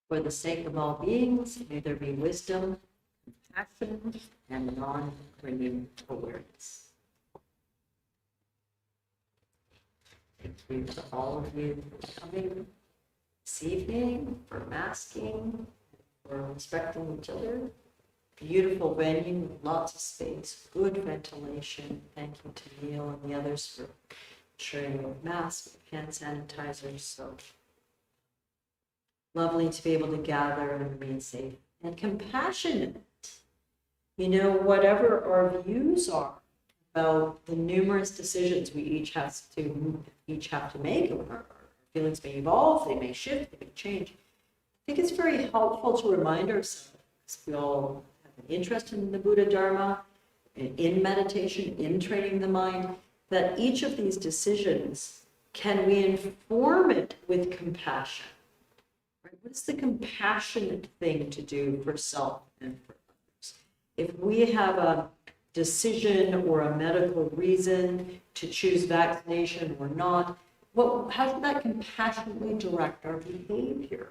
For the sake of all beings, may there be wisdom, compassion, and non-clinging awareness. Thank you to all of you for coming this evening, for masking, for respecting each other. Beautiful venue with lots of space, good ventilation. Thank you to Neil and the others for sharing masks, hand sanitizers. So lovely to be able to gather and remain safe and compassionate. You know, whatever our views are about the numerous decisions we each have to make, our feelings may evolve, they may shift, they may change. I think it's very helpful to remind ourselves, we all have an interest in the Buddha Dharma, in meditation, in training the mind, that each of these decisions, can we inform it with compassion? Right? What's the compassionate thing to do for self and for others? If we have a decision or a medical reason to choose vaccination or not, how can that compassionately direct our behavior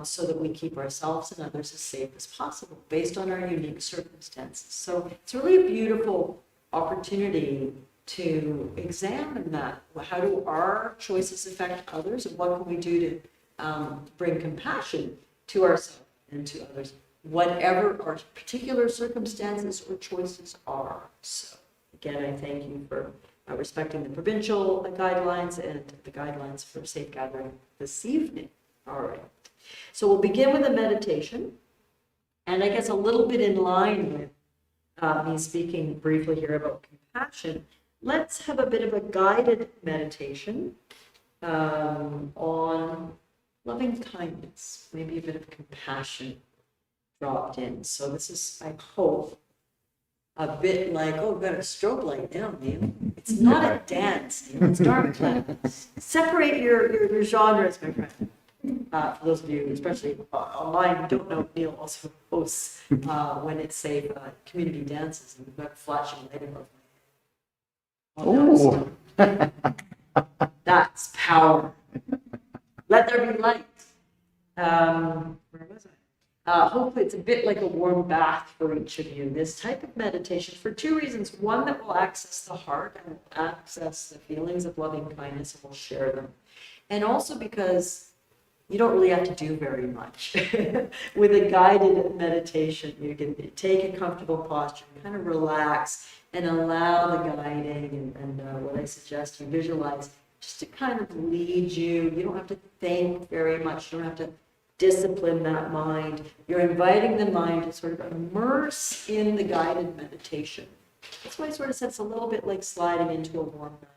so that we keep ourselves and others as safe as possible based on our unique circumstances? So it's really a beautiful opportunity to examine that. How do our choices affect others, and what can we do to bring compassion to ourselves and to others, whatever our particular circumstances or choices are. So again, I thank you for respecting the provincial guidelines and the guidelines for safe gathering this evening. All right. So we'll begin with a meditation. And I guess a little bit in line with me speaking briefly here about compassion, let's have a bit of a guided meditation on loving kindness, maybe a bit of compassion dropped in. So this is, I hope, a bit like, oh, we've got a strobe light now, Neil. It's not a dance, Neil. It's Dharma class. Separate your genres, my friend. For those of you, especially online, who don't know, Neil also hosts when it's safe community dances, and we've got a flashing light above my head. Oh, that's power. Let there be light. Where was I? Hopefully it's a bit like a warm bath for each of you. This type of meditation for two reasons. One, that will access the heart and access the feelings of loving kindness, and we'll share them. And also because you don't really have to do very much. With a guided meditation, you can take a comfortable posture, kind of relax, and allow the guiding and what I suggest you visualize just to kind of lead you. You don't have to think very much. You don't have to discipline that mind. You're inviting the mind to sort of immerse in the guided meditation. That's why I sort of said it's a little bit like sliding into a warm bath.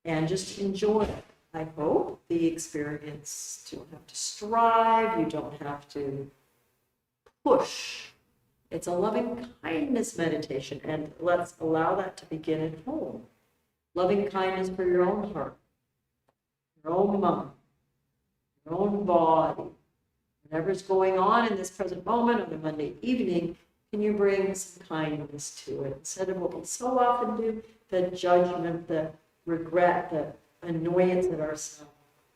And just enjoy, I hope, the experience. You don't have to strive. You don't have to push. It's a loving kindness meditation, and let's allow that to begin at home. Loving kindness for your own heart, your own mind, your own body. Whatever's going on in this present moment on a Monday evening, can you bring some kindness to it instead of what we so often do, the judgment, the regret, the annoyance at ourselves.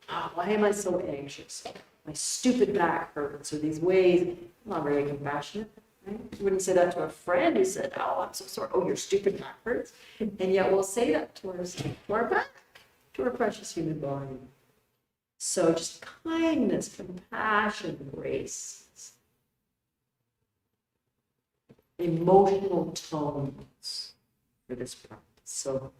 Oh, why am I so anxious? My stupid back hurts, or these ways. I'm not very compassionate. Right? You wouldn't say that to a friend who said, oh, I'm so sorry. Oh, your stupid back hurts. And yet we'll say that to ourselves, to our back, to our precious human body. So just kindness, compassion, grace, emotional tones for this practice. So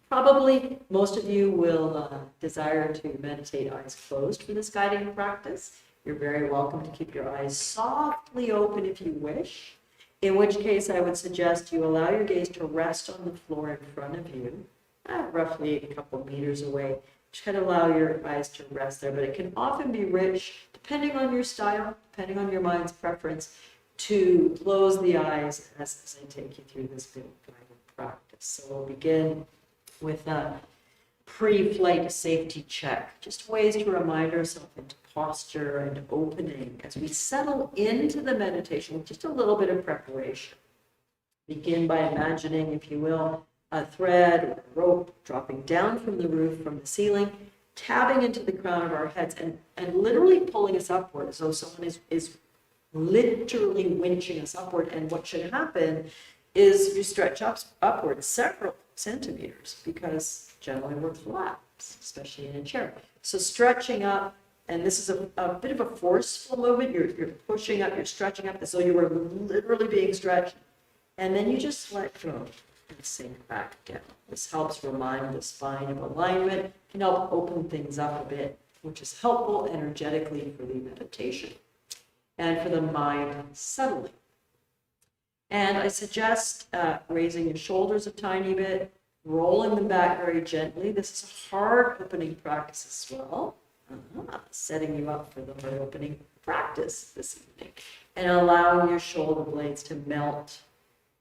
probably most of you will desire to meditate eyes closed for this guiding practice. You're very welcome to keep your eyes softly open if you wish, in which case I would suggest you allow your gaze to rest on the floor in front of you, roughly a couple meters away. Just kind of allow your eyes to rest there, but it can often be rich, depending on your style, depending on your mind's preference, to close the eyes as I take you through this bit of guided practice. So we'll begin with a pre-flight safety check, just ways to remind ourselves into posture and opening as we settle into the meditation with just a little bit of preparation. Begin by imagining, if you will, a thread or a rope dropping down from the roof, from the ceiling, tapping into the crown of our heads and literally pulling us upward as though someone is literally winching us upward. And what should happen is you stretch upward several centimeters, because generally we're flat, especially in a chair. So stretching up, and this is a bit of a forceful movement. You're pushing up, you're stretching up as though you were literally being stretched. And then you just let go and sink back down. This helps remind the spine of alignment, can help open things up a bit, which is helpful energetically for the meditation and for the mind settling. And I suggest raising your shoulders a tiny bit, rolling them back very gently. This is a heart opening practice as well. Setting you up for the heart opening practice this evening. And allowing your shoulder blades to melt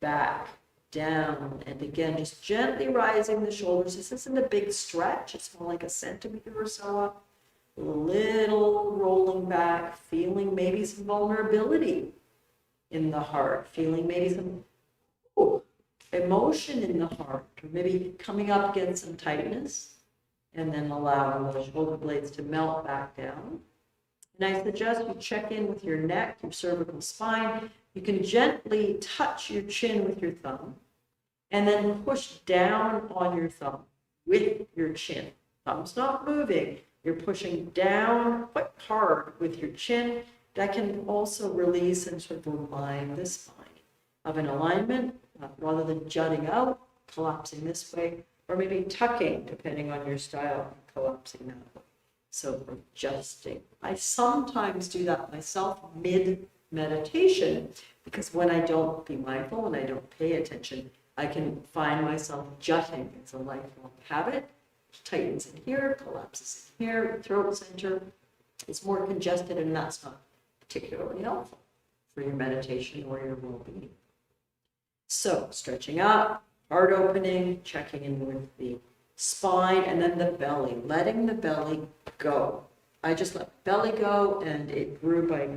back down. And again, just gently rising the shoulders. This isn't a big stretch. It's more like a centimeter or so up. A little rolling back, feeling maybe some vulnerability in the heart, feeling maybe some emotion in the heart, or maybe coming up against some tightness, and then allowing those shoulder blades to melt back down. And I suggest you check in with your neck, your cervical spine. You can gently touch your chin with your thumb, and then push down on your thumb with your chin. Thumb's not moving. You're pushing down quite hard with your chin. That can also release and sort of remind the spine of an alignment, rather than jutting out, collapsing this way, or maybe tucking, depending on your style, collapsing that way. So adjusting. I sometimes do that myself mid-meditation, because when I don't be mindful and I don't pay attention, I can find myself jutting. It's a lifelong habit. Tightens in here, collapses in here, throat center. It's more congested, and that's not particularly helpful for your meditation or your well-being. So stretching up, heart opening, checking in with the spine, and then the belly, letting the belly go. I just let the belly go, and it grew by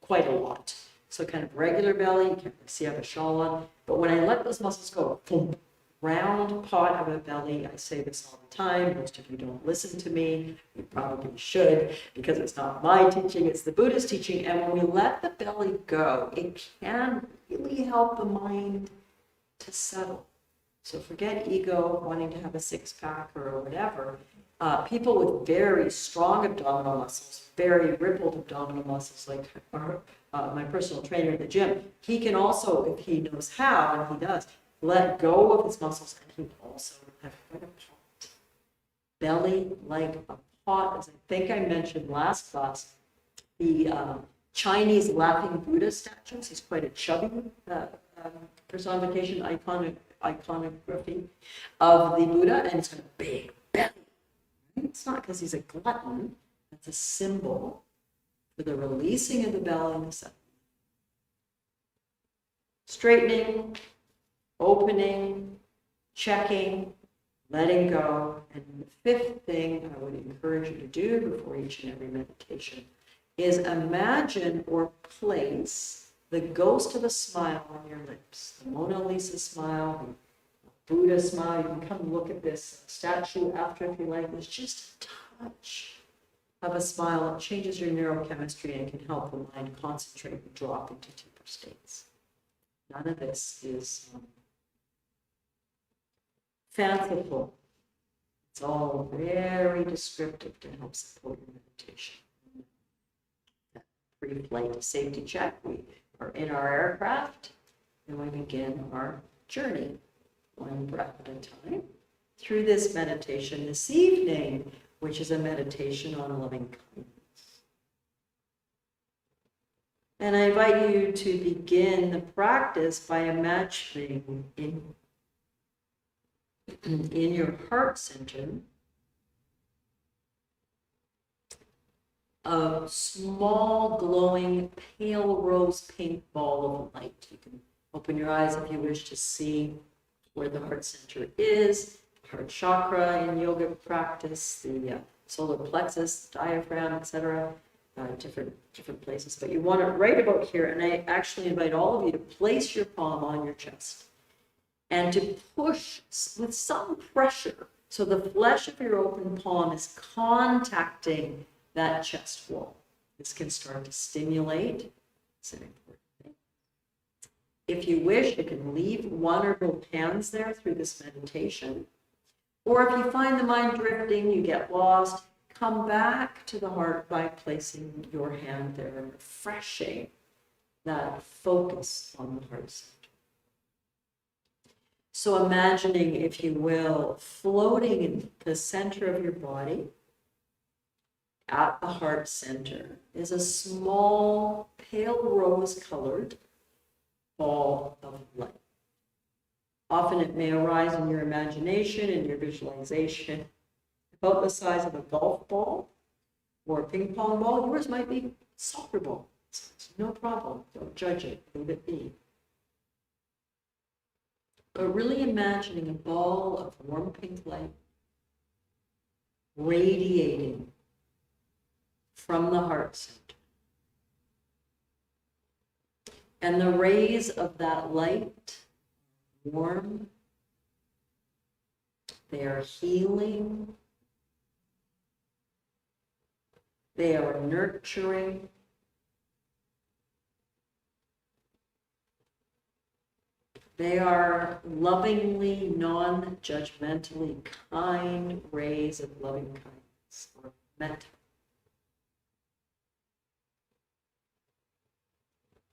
quite a lot. So kind of regular belly, you can't see I have a shawl on, but when I let those muscles go, boom, round pot of a belly. I say this all the time. Most of you don't listen to me. You probably should, because it's not my teaching, it's the Buddha's teaching. And when we let the belly go, it can really help the mind to settle. So forget ego, wanting to have a six-pack or whatever. People with very strong abdominal muscles, very rippled abdominal muscles, like my personal trainer at the gym, he can also, if he knows how, and he does, let go of his muscles, and he also have quite a pot. Belly like a pot, as I think I mentioned last class, the Chinese laughing Buddha statues. He's quite a chubby personification, iconography of the Buddha, and it's got a big belly. It's not because he's a glutton. That's a symbol for the releasing of the belly and the settlement. Straightening, opening, checking, letting go. And the fifth thing I would encourage you to do before each and every meditation is imagine or place the ghost of a smile on your lips. The Mona Lisa smile, the Buddha smile. You can come look at this statue after if you like. It's just a touch of a smile. It changes your neurochemistry and can help the mind concentrate and drop into deeper states. None of this is fanciful. It's all very descriptive to help support your meditation. That pre-flight safety check. We are in our aircraft and we begin our journey, one breath at a time, through this meditation this evening, which is a meditation on loving kindness. And I invite you to begin the practice by imagining in your heart center a small glowing pale rose pink ball of light. You can open your eyes if you wish to see where the heart center is, heart chakra in yoga practice, the solar plexus, diaphragm, etc. Different places, but you want it right about here. And I actually invite all of you to place your palm on your chest and to push with some pressure So the flesh of your open palm is contacting that chest wall. This can start to stimulate. It's an important thing. If you wish, you can leave one or both hands there through this meditation. Or if you find the mind drifting, you get lost, come back to the heart by placing your hand there and refreshing that focus on the heart center. So imagining, if you will, floating in the center of your body, at the heart center, is a small, pale rose-colored ball of light. Often it may arise in your imagination, in your visualization, about the size of a golf ball or a ping pong ball. Yours might be a soccer ball. It's no problem. Don't judge it. Leave it be. But really imagining a ball of warm pink light radiating from the heart center. And the rays of that light, warm, they are healing, they are nurturing, they are lovingly, non-judgmentally kind rays of loving kindness or metta.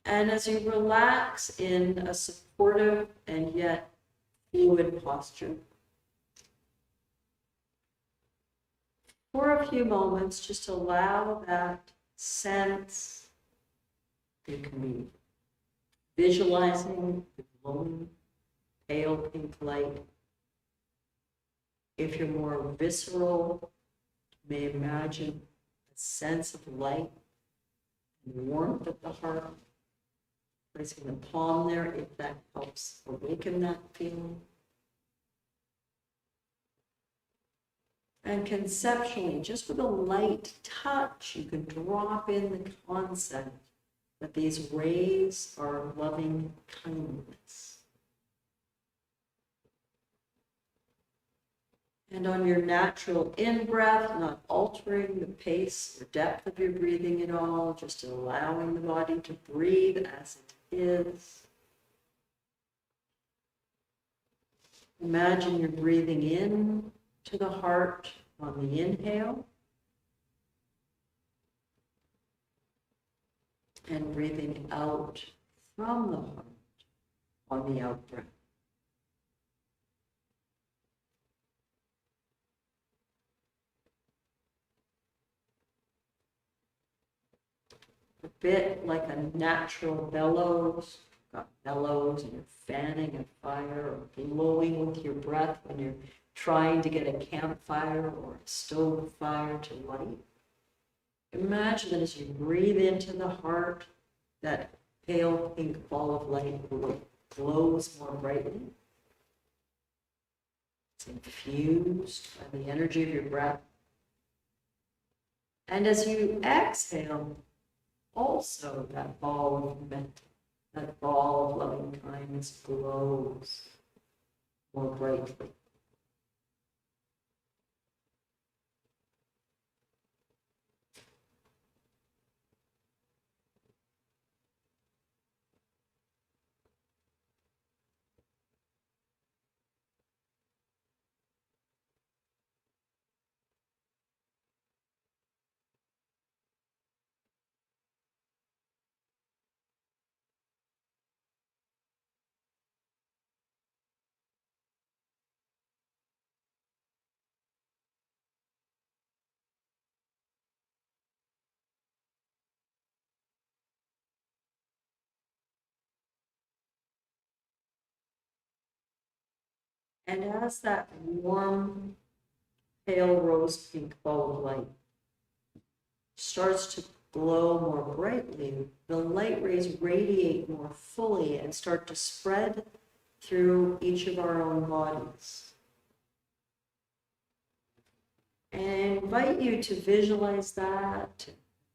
And as you relax in a supportive and yet fluid posture, for a few moments, just allow that sense. You can be visualizing the glowing, pale pink light. If you're more visceral, you may imagine a sense of light and warmth at the heart. Placing the palm there, if that helps awaken that feeling. And conceptually, just with a light touch, you can drop in the concept that these rays are loving kindness. And on your natural in-breath, not altering the pace or depth of your breathing at all, just allowing the body to breathe as it is. Imagine you're breathing in to the heart on the inhale and breathing out from the heart on the out breath. A bit like a natural bellows. You've got bellows and you're fanning a fire or blowing with your breath when you're trying to get a campfire or a stove fire to light. Imagine that as you breathe into the heart, that pale pink ball of light glows more brightly. It's infused by the energy of your breath. And as you exhale, also that ball of metta, that ball of loving kindness glows more brightly. And as that warm, pale rose pink ball of light starts to glow more brightly, the light rays radiate more fully and start to spread through each of our own bodies. And I invite you to visualize that, to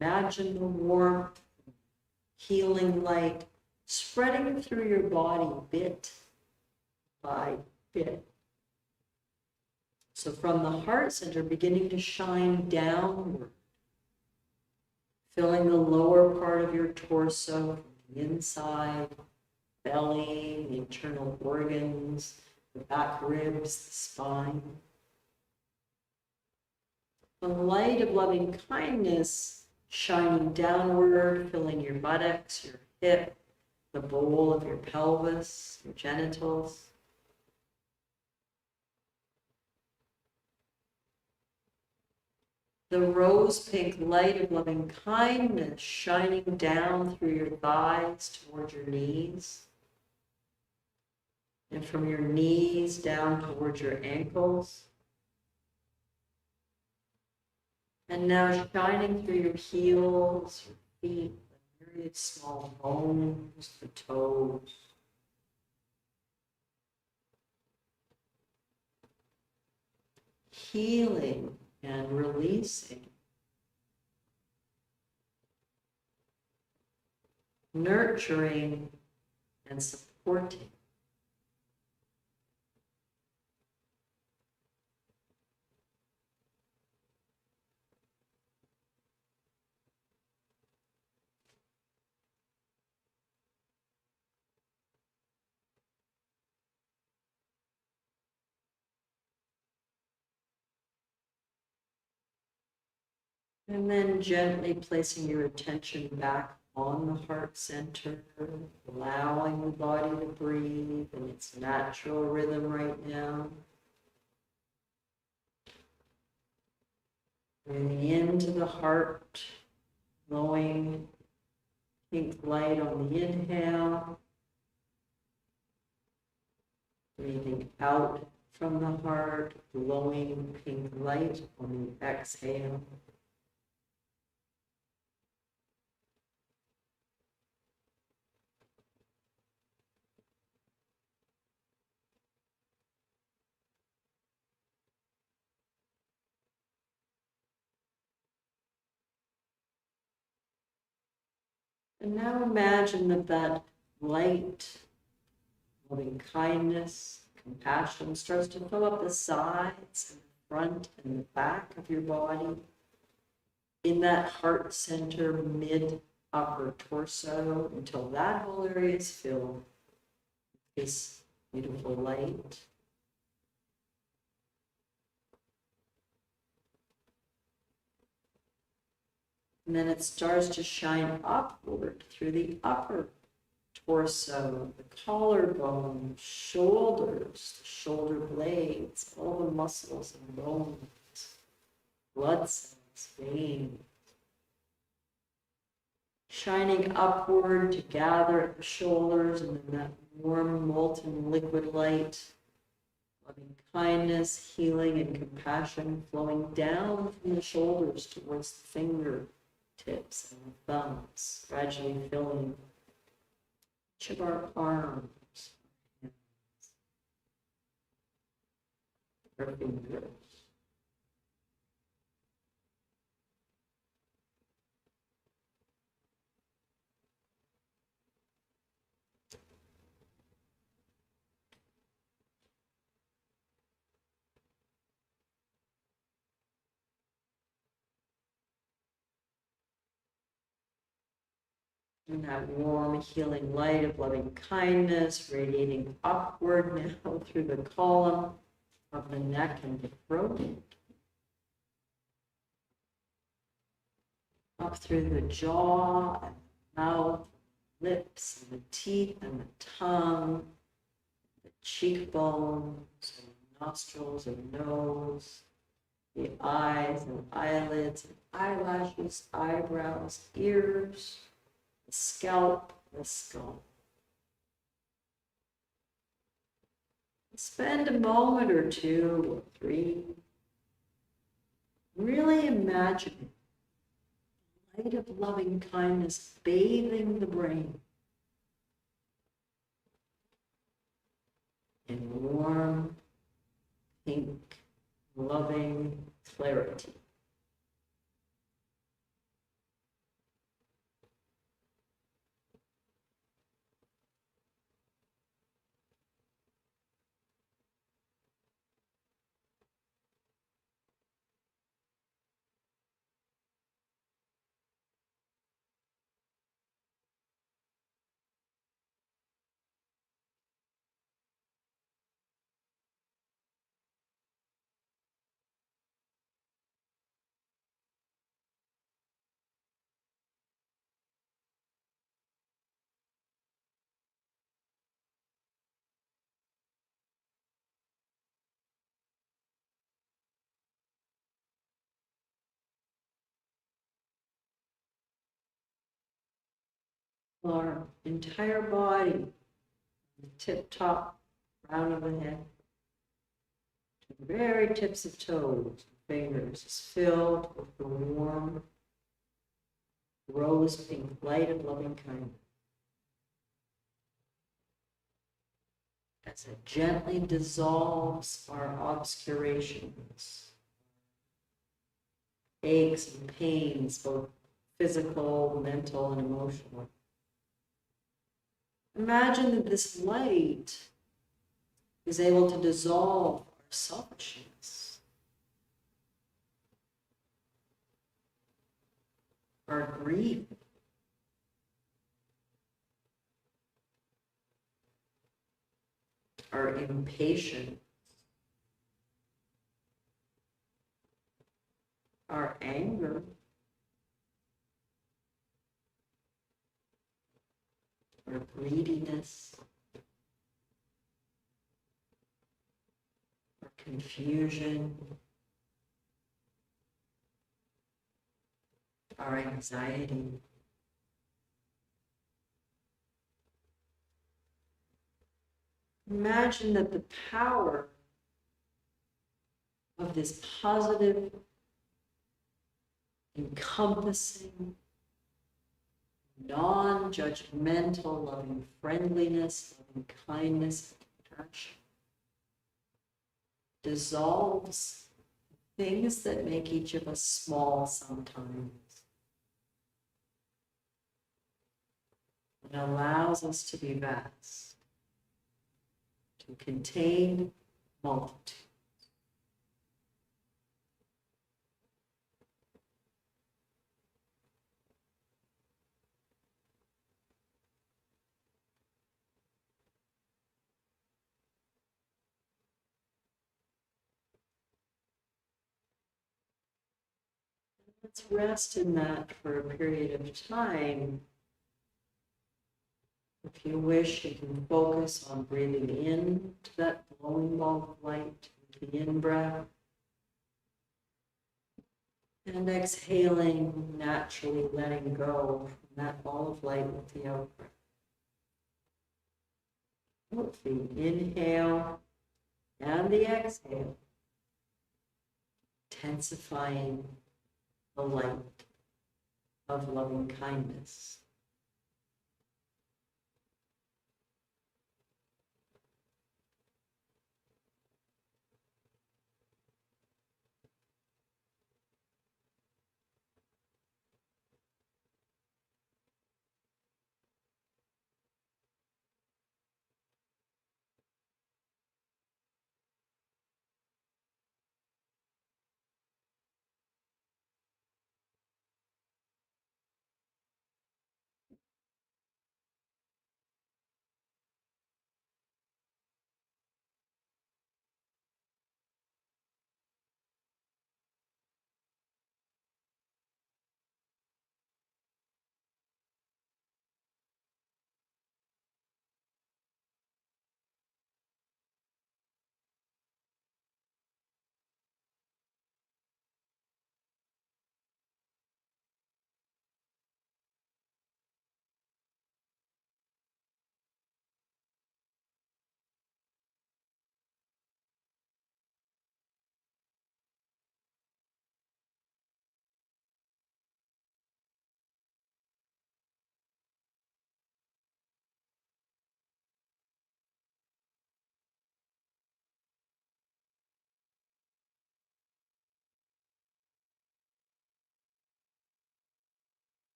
imagine the warmth, healing light spreading through your body bit by bit. So from the heart center, beginning to shine downward, filling the lower part of your torso, the inside, belly, the internal organs, the back ribs, the spine. The light of loving kindness shining downward, filling your buttocks, your hip, the bowl of your pelvis, your genitals. The rose pink light of loving kindness shining down through your thighs towards your knees. And from your knees down towards your ankles. And now shining through your heels, your feet, the myriad small bones, the toes. Healing and releasing. Nurturing and supporting. And then gently placing your attention back on the heart center, allowing the body to breathe in its natural rhythm right now. Breathing into the heart, glowing pink light on the inhale. Breathing out from the heart, glowing pink light on the exhale. And now imagine that light, loving kindness, compassion starts to fill up the sides and the front and the back of your body. In that heart center, mid-upper torso, until that whole area is filled with this beautiful light. And then it starts to shine upward through the upper torso, the collarbone, shoulders, the shoulder blades, all the muscles and bones, blood cells, veins. Shining upward to gather at the shoulders, and then that warm, molten liquid light, loving kindness, healing, and compassion flowing down from the shoulders towards the fingertips and the thumbs, gradually filling each of our arms, hands, our fingers. And that warm, healing light of loving kindness radiating upward now through the column of the neck and the throat. Up through the jaw and the mouth, lips and the teeth and the tongue, the cheekbones and the nostrils and nose, the eyes and eyelids and eyelashes, eyebrows, ears, the scalp, the skull. Spend a moment or two or three really imagining the light of loving kindness bathing the brain in warm, pink, loving clarity. our entire body, the tip-top crown of the head, to the very tips of toes, fingers, is filled with the warm, rose pink light of loving kindness. As it gently dissolves our obscurations, aches and pains, both physical, mental, and emotional. Imagine that this light is able to dissolve our selfishness, our greed, our impatience, our anger, our greediness, our confusion, our anxiety. Imagine that the power of this positive, encompassing, non-judgmental, loving friendliness, loving kindness, compassion dissolves things that make each of us small sometimes and allows us to be vast, to contain multitude. Let's rest in that for a period of time. If you wish, you can focus on breathing in to that glowing ball of light with the in-breath, and exhaling, naturally letting go from that ball of light with the out-breath. With the inhale and the exhale, intensifying the light of loving kindness.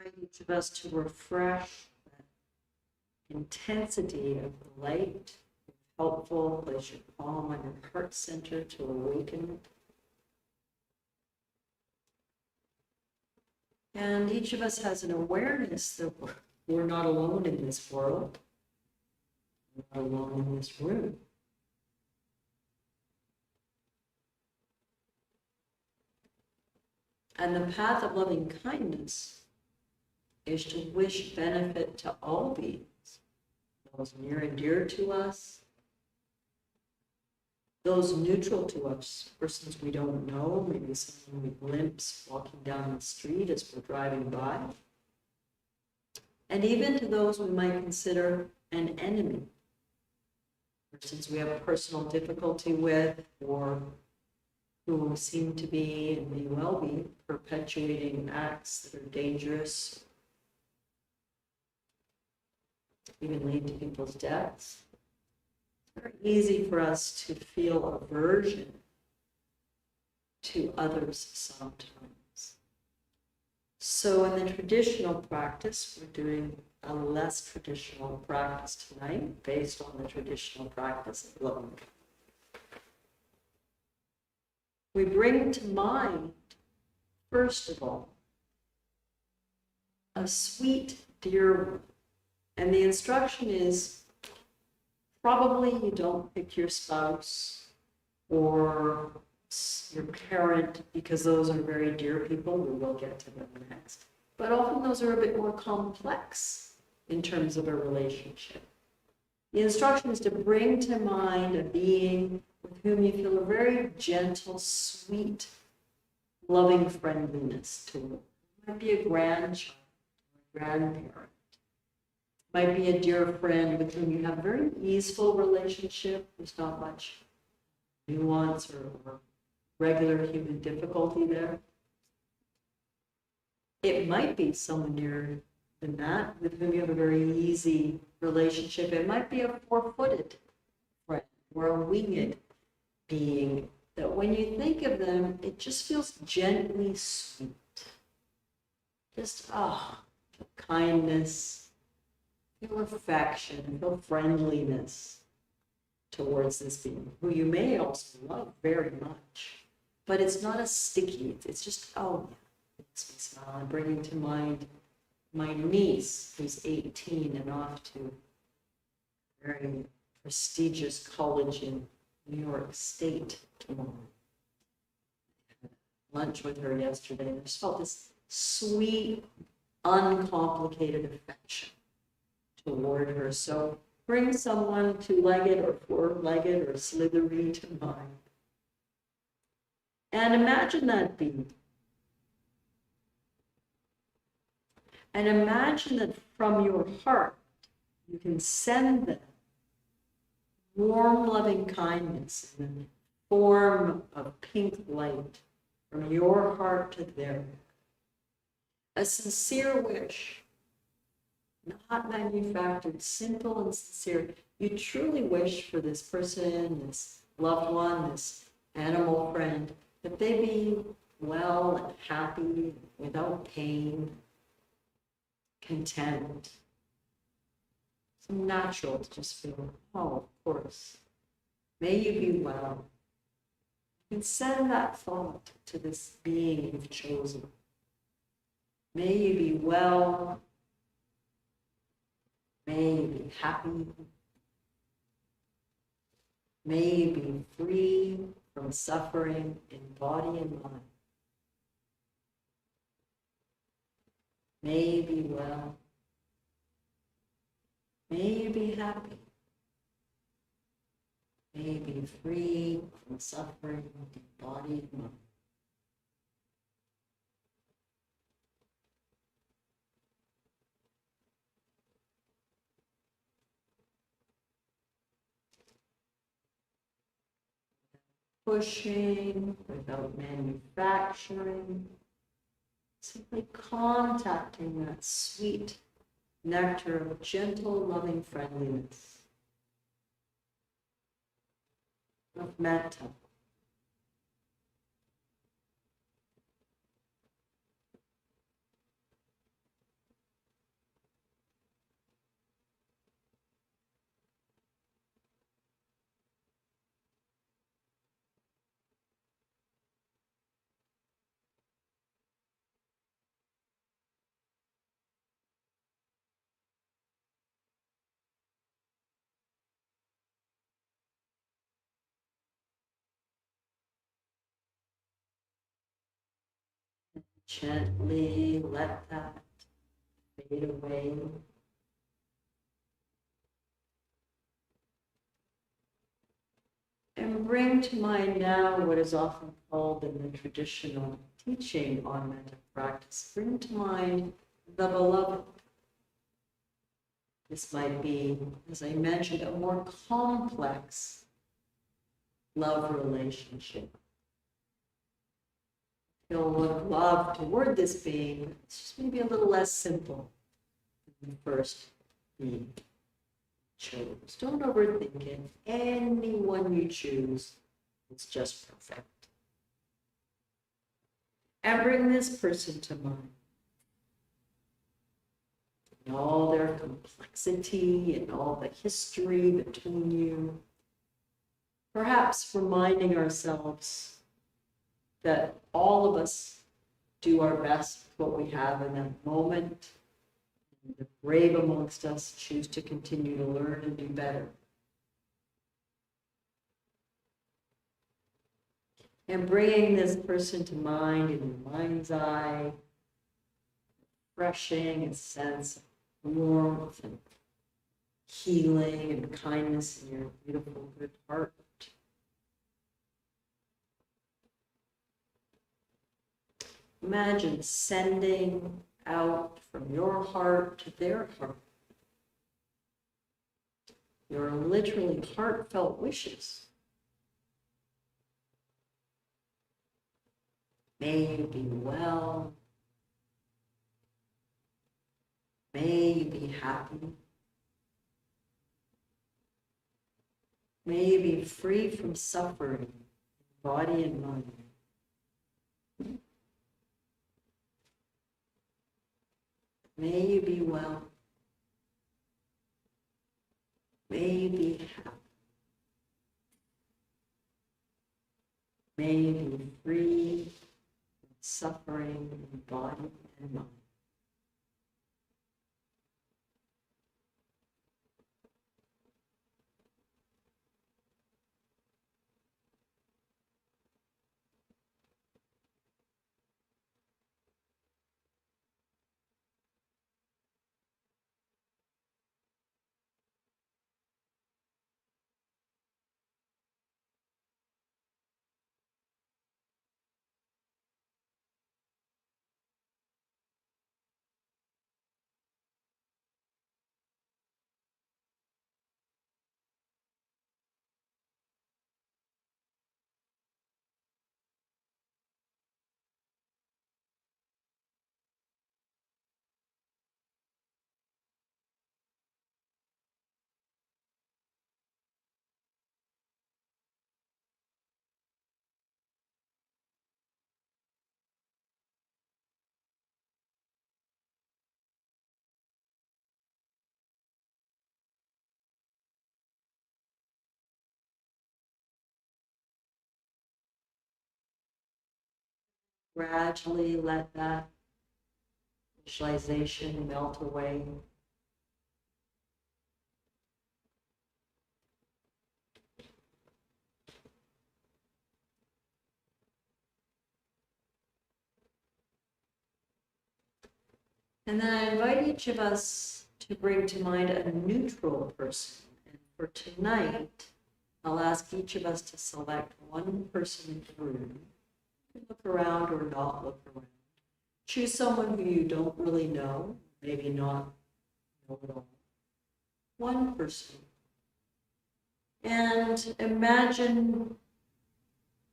invite each of us to refresh the intensity of the light. If helpful, place your palm on your heart center to awaken it. And each of us has an awareness that we're not alone in this world. We're not alone in this room. And the path of loving kindness is to wish benefit to all beings, those near and dear to us, those neutral to us, persons we don't know, maybe someone we glimpse walking down the street as we're driving by, and even to those we might consider an enemy, persons we have personal difficulty with, or who seem to be and may well be perpetuating acts that are dangerous, even lead to people's deaths. It's very easy for us to feel aversion to others sometimes. So in the traditional practice, we're doing a less traditional practice tonight based on the traditional practice of loving. We bring to mind, first of all, a sweet, dear one. And the instruction is, probably you don't pick your spouse or your parent, because those are very dear people. We will get to them next. But often those are a bit more complex in terms of a relationship. The instruction is to bring to mind a being with whom you feel a very gentle, sweet, loving friendliness to. It might be a grandchild, a grandparent. Might be a dear friend with whom you have a very easeful relationship. There's not much nuance or regular human difficulty there. It might be someone nearer than that with whom you have a very easy relationship. It might be a four-footed friend or a winged being that when you think of them, it just feels gently sweet. Just, kindness, feel affection, feel friendliness towards this being, who you may also love very much. But it's not a sticky, it's just, it makes me smile. I'm bringing to mind my niece, who's 18 and off to a very prestigious college in New York State tomorrow. I had lunch with her yesterday, and I just felt this sweet, uncomplicated affection toward her. So bring someone two-legged or four-legged or slithery to mind. And imagine that being. And imagine that from your heart, you can send them warm, loving kindness in the form of pink light from your heart to theirs. A sincere wish, not manufactured, simple and sincere. You truly wish for this person, this loved one, this animal friend, that they be well and happy, without pain, content. It's natural to just feel, of course. May you be well. And send that thought to this being you've chosen. May you be well. May you be happy. May you be free from suffering in body and mind. May you be well. May you be happy. May you be free from suffering in body and mind. Pushing, without manufacturing, simply contacting that sweet nectar of gentle, loving friendliness, of metta. Gently let that fade away. And bring to mind now what is often called in the traditional teaching on metta practice. Bring to mind the beloved. This might be, as I mentioned, a more complex love relationship. Feel a lot of love toward this being. It's just maybe a little less simple than the first being chose. Don't overthink it. Anyone you choose, it's just perfect. And bring this person to mind. And all their complexity and all the history between you. Perhaps reminding ourselves that all of us do our best with what we have in that moment. And the brave amongst us choose to continue to learn and do better. And bringing this person to mind in your mind's eye, refreshing a sense of warmth and healing and kindness in your beautiful, good heart. Imagine sending out from your heart to their heart your literally heartfelt wishes. May you be well. May you be happy. May you be free from suffering, body and mind. May you be well. May you be happy. May you be free from suffering in body and mind. Gradually let that visualization melt away. And then I invite each of us to bring to mind a neutral person. And for tonight, I'll ask each of us to select one person in the room. You can look around or not look around. Choose someone who you don't really know, maybe not know at all. One person. And imagine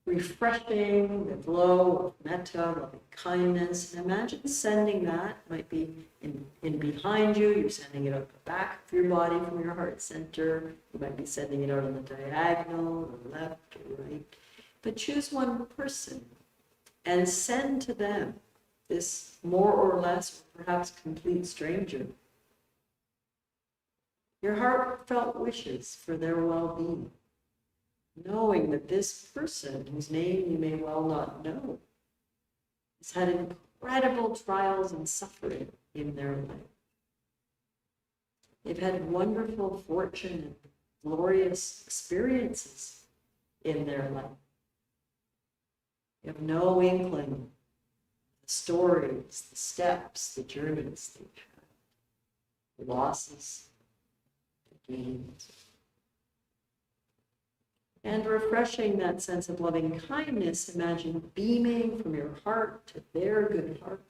refreshing the glow of metta, loving kindness. And imagine sending that, might be in behind you, you're sending it out the back of your body from your heart center. You might be sending it out on the diagonal, or left or right. But choose one person and send to them this more or less, or perhaps complete stranger, your heartfelt wishes for their well-being, knowing that this person, whose name you may well not know, has had incredible trials and suffering in their life. They've had wonderful fortune and glorious experiences in their life. You have no inkling of the stories, the steps, the journeys they've had, the losses, the gains. And refreshing that sense of loving kindness, imagine beaming from your heart to their good heart.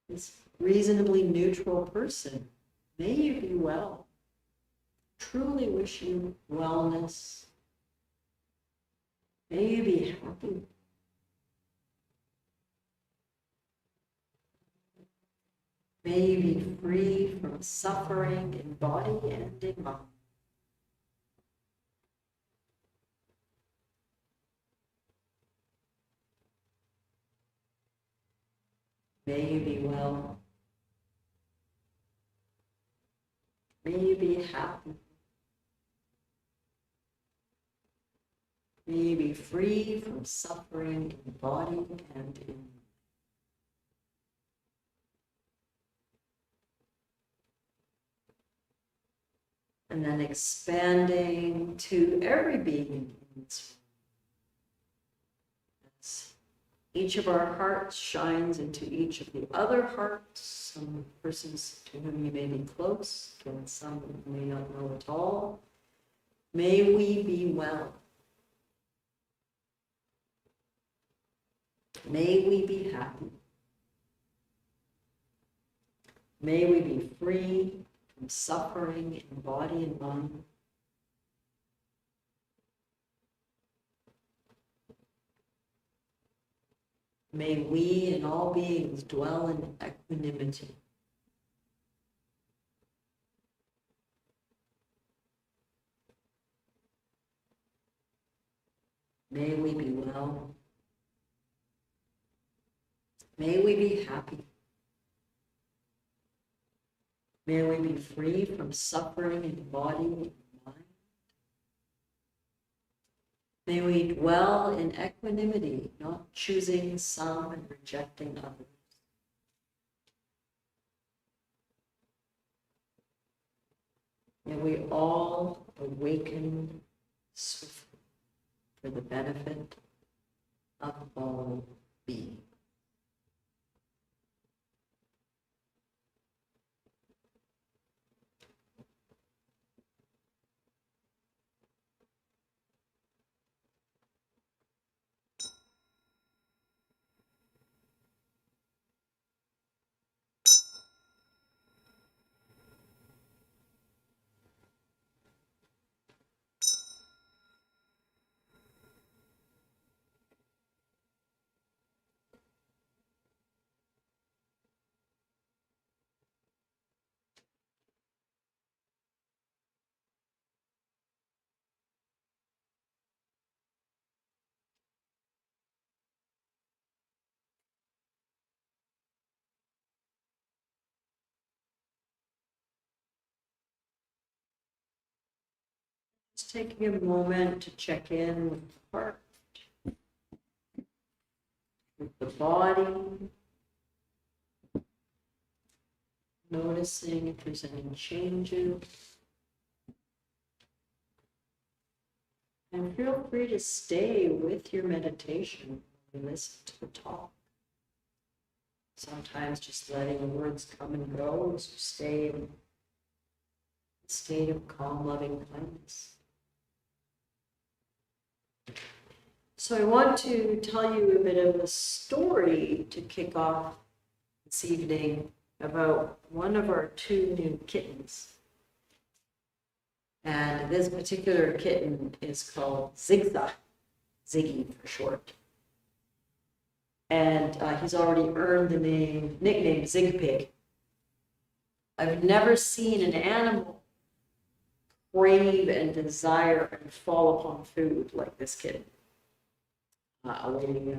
This reasonably neutral person, may you be well. Truly wish you wellness. May you be happy. May you be free from suffering in body and in mind. May you be well. May you be happy. May you be free from suffering in body and in mind. And then expanding to every being in this room. As each of our hearts shines into each of the other hearts, some persons to whom you may be close, and some you may not know at all. May we be well. May we be happy. May we be free from suffering in body and mind. May we and all beings dwell in equanimity. May we be well. May we be happy. May we be free from suffering in body and mind. May we dwell in equanimity, not choosing some and rejecting others. May we all awaken swiftly for the benefit of all beings. Just taking a moment to check in with the heart, with the body, noticing if there's any changes. And feel free to stay with your meditation and listen to the talk. Sometimes just letting the words come and go as you stay in a state of calm, loving kindness. So I want to tell you a bit of a story to kick off this evening about one of our two new kittens. And this particular kitten is called Zigzag Ziggy for short. And he's already earned the nickname Zigpig. I've never seen an animal crave and desire and fall upon food like this kitten. We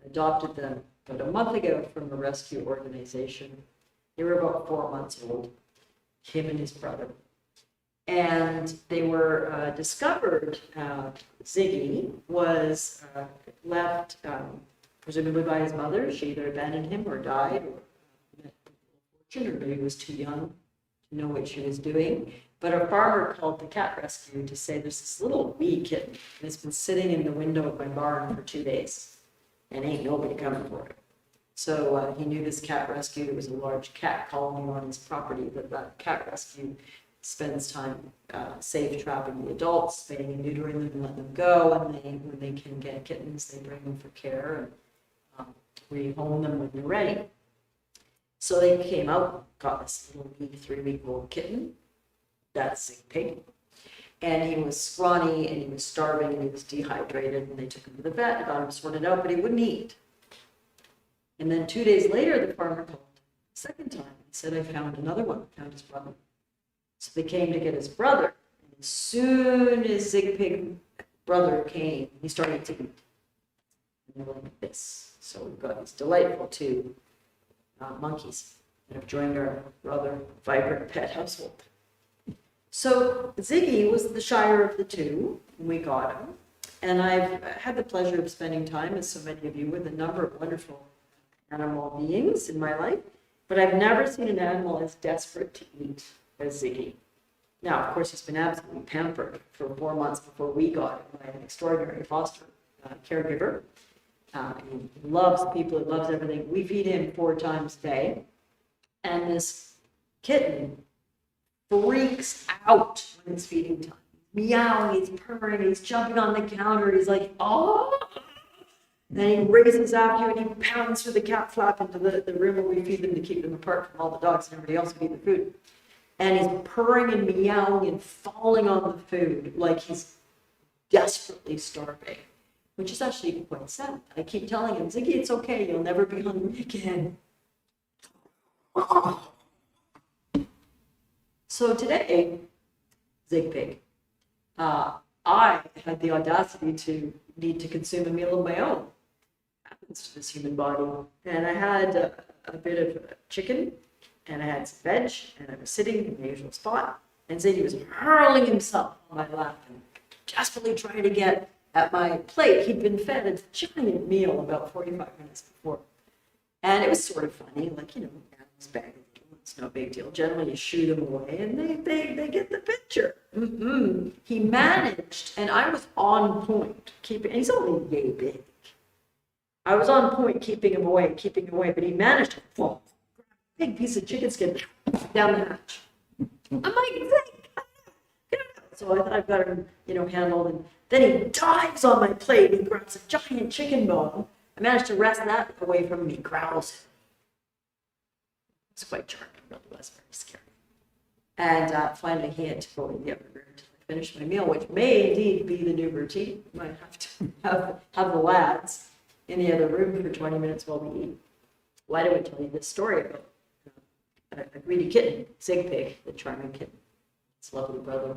adopted them about a month ago from a rescue organization. They were about 4 months old, him and his brother. And they were discovered, Ziggy was left presumably by his mother. She either abandoned him or died, or met fortune, or maybe was too young to know what she was doing. But a farmer called the cat rescue to say there's this little wee kitten, and it's been sitting in the window of my barn for 2 days. and ain't nobody coming for it. So he knew this cat rescue. There was a large cat colony on his property. That cat rescue spends time safe trapping the adults, spaying and neutering them, and letting them go. And when they can get kittens, they bring them for care and rehome them when they're ready. So they came out, got this little 3-week-old kitten. That's Zig Pig. And he was scrawny, and he was starving, and he was dehydrated, and they took him to the vet and got him sorted out, but he wouldn't eat. And then 2 days later, the farmer called a second time. He said, I found another one, found his brother. So they came to get his brother. And as soon as Zig Pig brother came, he started to eat. And they were like this. So we've got these delightful two monkeys that have joined our rather vibrant pet household. So Ziggy was the shyer of the two, and we got him. And I've had the pleasure of spending time, as so many of you, with a number of wonderful animal beings in my life, but I've never seen an animal as desperate to eat as Ziggy. Now, of course, he's been absolutely pampered for 4 months before we got him by an extraordinary foster caregiver. He loves people, he loves everything. We feed him 4 times a day, and this kitten freaks out when it's feeding time. Meowing, he's purring, he's jumping on the counter, he's like, oh! Then he races after you and he pounds through the cat flap into the room where we feed them to keep them apart from all the dogs and everybody else who eat the food. And he's purring and meowing and falling on the food like he's desperately starving, which is actually quite sad. I keep telling him, Ziggy, it's okay, you'll never be hungry again. So today, Zig Pig, I had the audacity to need to consume a meal of my own. Happens to this human body. And I had a bit of chicken, and I had some veg, and I was sitting in the usual spot, and Ziggy was hurling himself on my lap and desperately trying to get at my plate. He'd been fed a giant meal about 45 minutes before. And it was sort of funny, like, animals bag. It's no big deal. Generally, you shoot them away, and they get the picture. He managed, and I was on point, and he's only yay big. I was on point keeping him away, but he managed to fall. Big piece of chicken skin down the hatch. I'm like, Zig, get out. So I thought I've got him, handled, and then he dives on my plate and grabs a giant chicken bone. I managed to wrest that away from him. He growls. It's quite charming, really was very scary. And finally, he had to go in the other room to finish my meal, which may indeed be the new routine. Might have to have the lads in the other room for 20 minutes while we eat. Why do I tell you this story about a greedy kitten, Zig Pig, the charming kitten? It's lovely brother.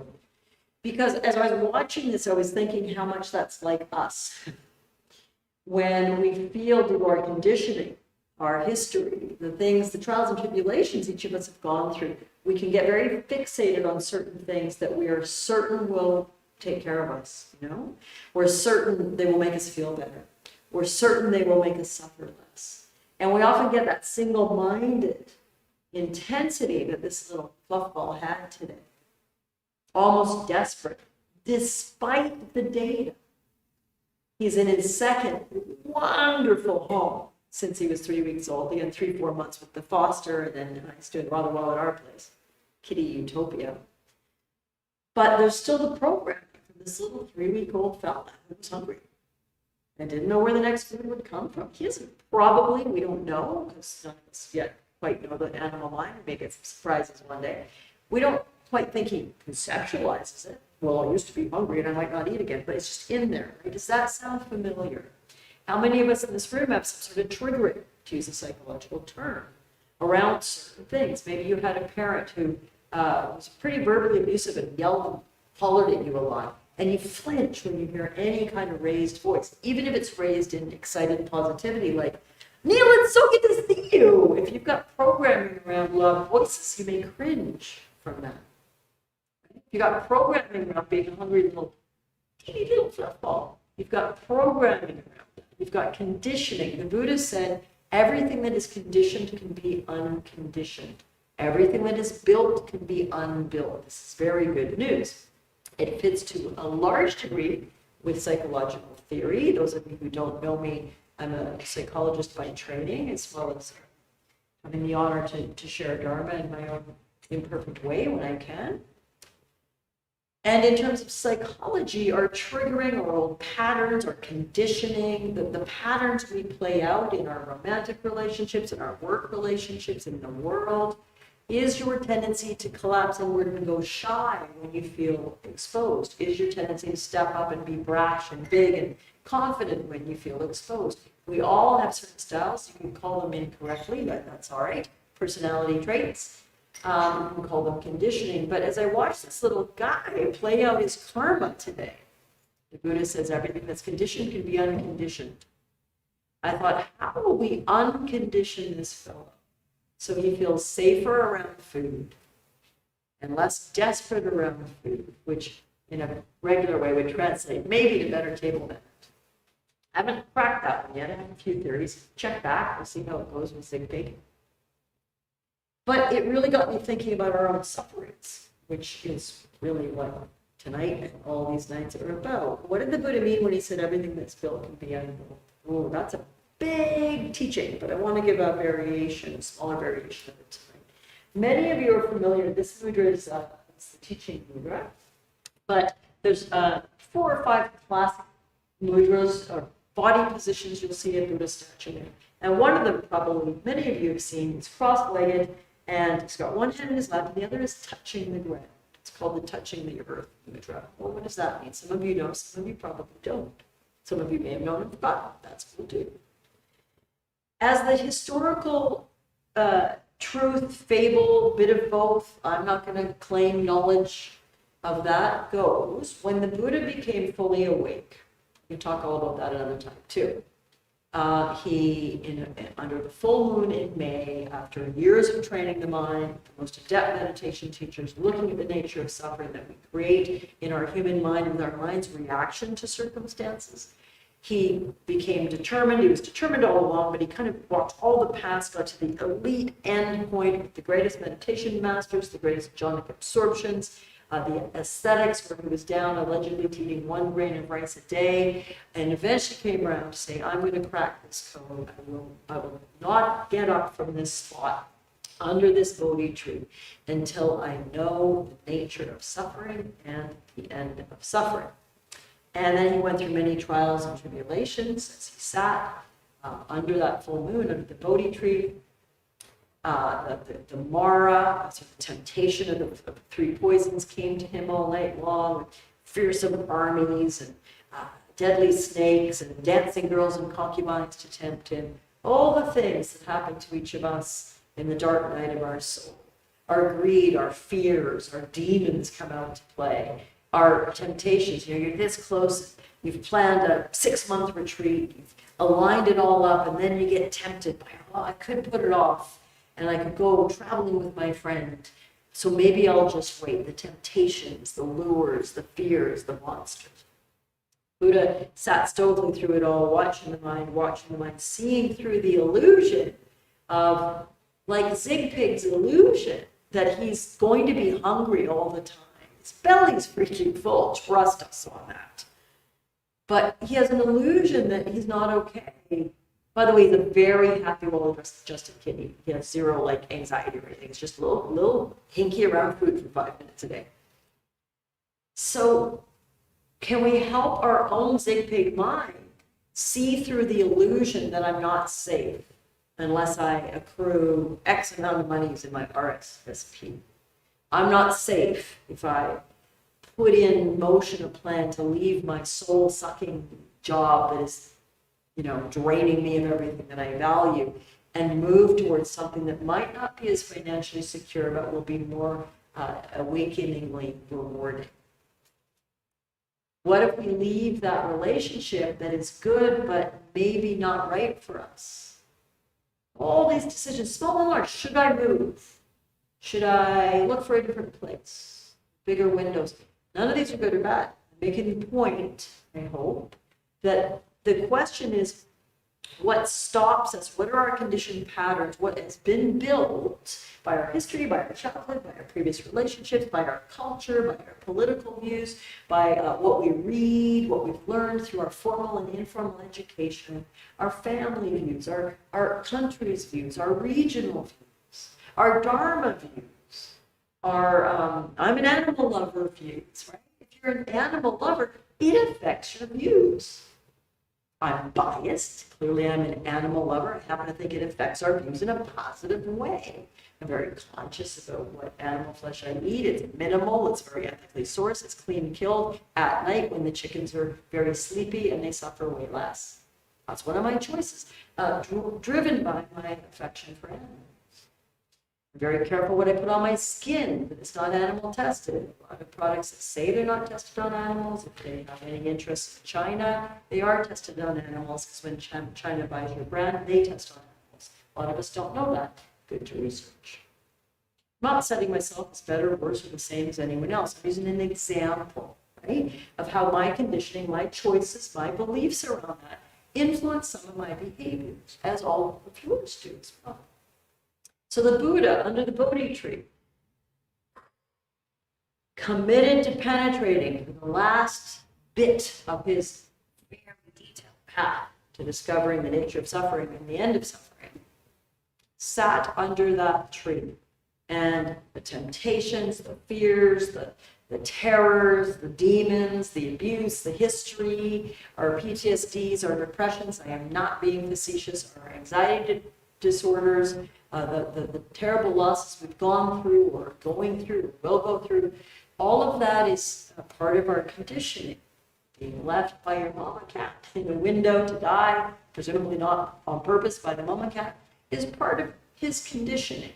Because as I was watching this, I was thinking how much that's like us. When we feel through our conditioning, our history, the things, the trials and tribulations each of us have gone through, we can get very fixated on certain things that we are certain will take care of us, We're certain they will make us feel better. We're certain they will make us suffer less. And we often get that single-minded intensity that this little fluffball had today. Almost desperate, despite the data. He's in his second wonderful home since he was 3 weeks old. He had 3-4 months with the foster, and then he's doing rather well at our place, Kitty Utopia. But there's still the programming for this little 3-week-old fella who was hungry and didn't know where the next food would come from. He isn't probably, we don't know, because none of us yet quite know the animal mind. We may get some surprises one day. We don't quite think he conceptualizes it. Well, I used to be hungry and I might not eat again, but it's just in there, right? Does that sound familiar? How many of us in this room have some sort of triggering, to use a psychological term, around certain things? Maybe you had a parent who was pretty verbally abusive and yelled and hollered at you a lot, and you flinch when you hear any kind of raised voice, even if it's raised in excited positivity, like, Neil, it's so good to see you. If you've got programming around loud voices, you may cringe from that. If you've got programming around being a hungry teeny little fluffball, you've got programming around that. You've got conditioning. The Buddha said, everything that is conditioned can be unconditioned. Everything that is built can be unbuilt. This is very good news. It fits to a large degree with psychological theory. Those of you who don't know me, I'm a psychologist by training, as well as having the honor to share Dharma in my own imperfect way when I can. And in terms of psychology, our triggering, our old patterns, our conditioning, the patterns we play out in our romantic relationships, in our work relationships, in the world, is your tendency to collapse inward and go shy when you feel exposed? Is your tendency to step up and be brash and big and confident when you feel exposed? We all have certain styles. You can call them incorrectly, but that's all right. Personality traits. You can call them conditioning. But as I watched this little guy play out his karma today, the Buddha says everything that's conditioned can be unconditioned. I thought, how will we uncondition this fellow so he feels safer around food and less desperate around food, which in a regular way would translate maybe to better table manners. I haven't cracked that one yet. I have a few theories. Check back. We'll see how it goes with Zigzag. But it really got me thinking about our own sufferings, which is really what tonight and all these nights are about. What did the Buddha mean when he said everything that's built can be unbuilt? Oh, that's a big teaching, but I want to give a variation, a smaller variation of it tonight. Many of you are familiar. This mudra is it's the teaching mudra, but there's 4 or 5 classic mudras or body positions you'll see a Buddha statue in. And one of them, probably many of you have seen, is cross-legged, and he's got one hand in his lap, and the other is touching the ground. It's called the touching the earth mudra. Well, what does that mean? Some of you know, some of you probably don't. Some of you may have known and forgotten. That's cool too. As the historical truth, fable, bit of both, I'm not going to claim knowledge of that, goes, when the Buddha became fully awake, we can talk all about that another time too. Under the full moon in May, after years of training the mind, the most adept meditation teachers, looking at the nature of suffering that we create in our human mind with our mind's reaction to circumstances, he became determined. He was determined all along, but he kind of walked all the paths, got to the elite end point with the greatest meditation masters, the greatest jhanic absorptions, the ascetics, where he was down allegedly to eating 1 grain of rice a day, and eventually came around to say, I'm going to crack this code. I will not get up from this spot under this Bodhi tree until I know the nature of suffering and the end of suffering. And then he went through many trials and tribulations as he sat under that full moon, under the Bodhi tree. The Mara, so the temptation of the 3 poisons came to him all night long, with fearsome armies and deadly snakes and dancing girls and concubines to tempt him. All the things that happen to each of us in the dark night of our soul. Our greed, our fears, our demons come out to play. Our temptations, you're this close, you've planned a 6-month retreat, you've aligned it all up, and then you get tempted by, I could put it off, and I could go traveling with my friend, so maybe I'll just wait. The temptations, the lures, the fears, the monsters. Buddha sat stoically through it all, watching the mind, seeing through the illusion of, like Zigpig's illusion, that he's going to be hungry all the time. His belly's freaking full, trust us on that. But he has an illusion that he's not okay. By the way, he's a very happy, well-adjusted kid. He has 0 anxiety or anything. It's just a little hinky around food for 5 minutes a day. So can we help our own Zigpig mind see through the illusion that I'm not safe unless I accrue X amount of monies in my RSP? I'm not safe if I put in motion a plan to leave my soul-sucking job that is, draining me of everything that I value and move towards something that might not be as financially secure, but will be more awakeningly rewarding. What if we leave that relationship that is good, but maybe not right for us? All these decisions, small and large. Should I move? Should I look for a different place? Bigger windows? None of these are good or bad. I'm making the point, I hope, that the question is, What stops us? What are our conditioned patterns? What has been built by our history, by our childhood, by our previous relationships, by our culture, by our political views, by what we read, what we've learned through our formal and informal education, our family views, our country's views, our regional views, our Dharma views, our I'm an animal lover views, right? If you're an animal lover, it affects your views. I'm biased. Clearly, I'm an animal lover. I happen to think it affects our views in a positive way. I'm very conscious about what animal flesh I eat. It's minimal. It's very ethically sourced. It's clean killed at night when the chickens are very sleepy and they suffer way less. That's one of my choices, driven by my affection for animals. I'm very careful what I put on my skin, that it's not animal tested. A lot of products that say they're not tested on animals, if they have any interest in China, they are tested on animals, because when China buys your brand, they test on animals. A lot of us don't know that. Good to research. I'm not setting myself as better or worse or the same as anyone else. I'm using an example, right, of how my conditioning, my choices, my beliefs around that influence some of my behaviors, as all of yours do as well. So the Buddha, under the Bodhi tree, committed to penetrating the last bit of his very detailed path to discovering the nature of suffering and the end of suffering, sat under that tree. And the temptations, the fears, the terrors, the demons, the abuse, the history, our PTSDs, our depressions, I am not being facetious, our anxiety disorders, the terrible losses we've gone through or going through or will go through, all of that is a part of our conditioning. Being left by your mama cat in the window to die, presumably not on purpose by the mama cat, is part of his conditioning.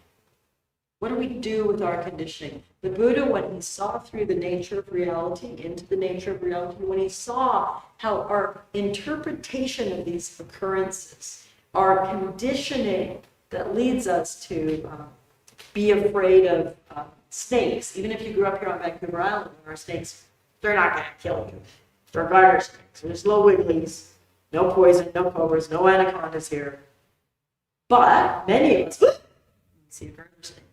What do we do with our conditioning? The Buddha, when he saw through the nature of reality, into the nature of reality, when he saw how our interpretation of these occurrences, our conditioning that leads us to be afraid of snakes. Even if you grew up here on Vancouver Island, there are snakes, they're not going to kill you. They're garter snakes. There's no wigglies, no poison, no cobras, no anacondas here. But many of us see a garter snake.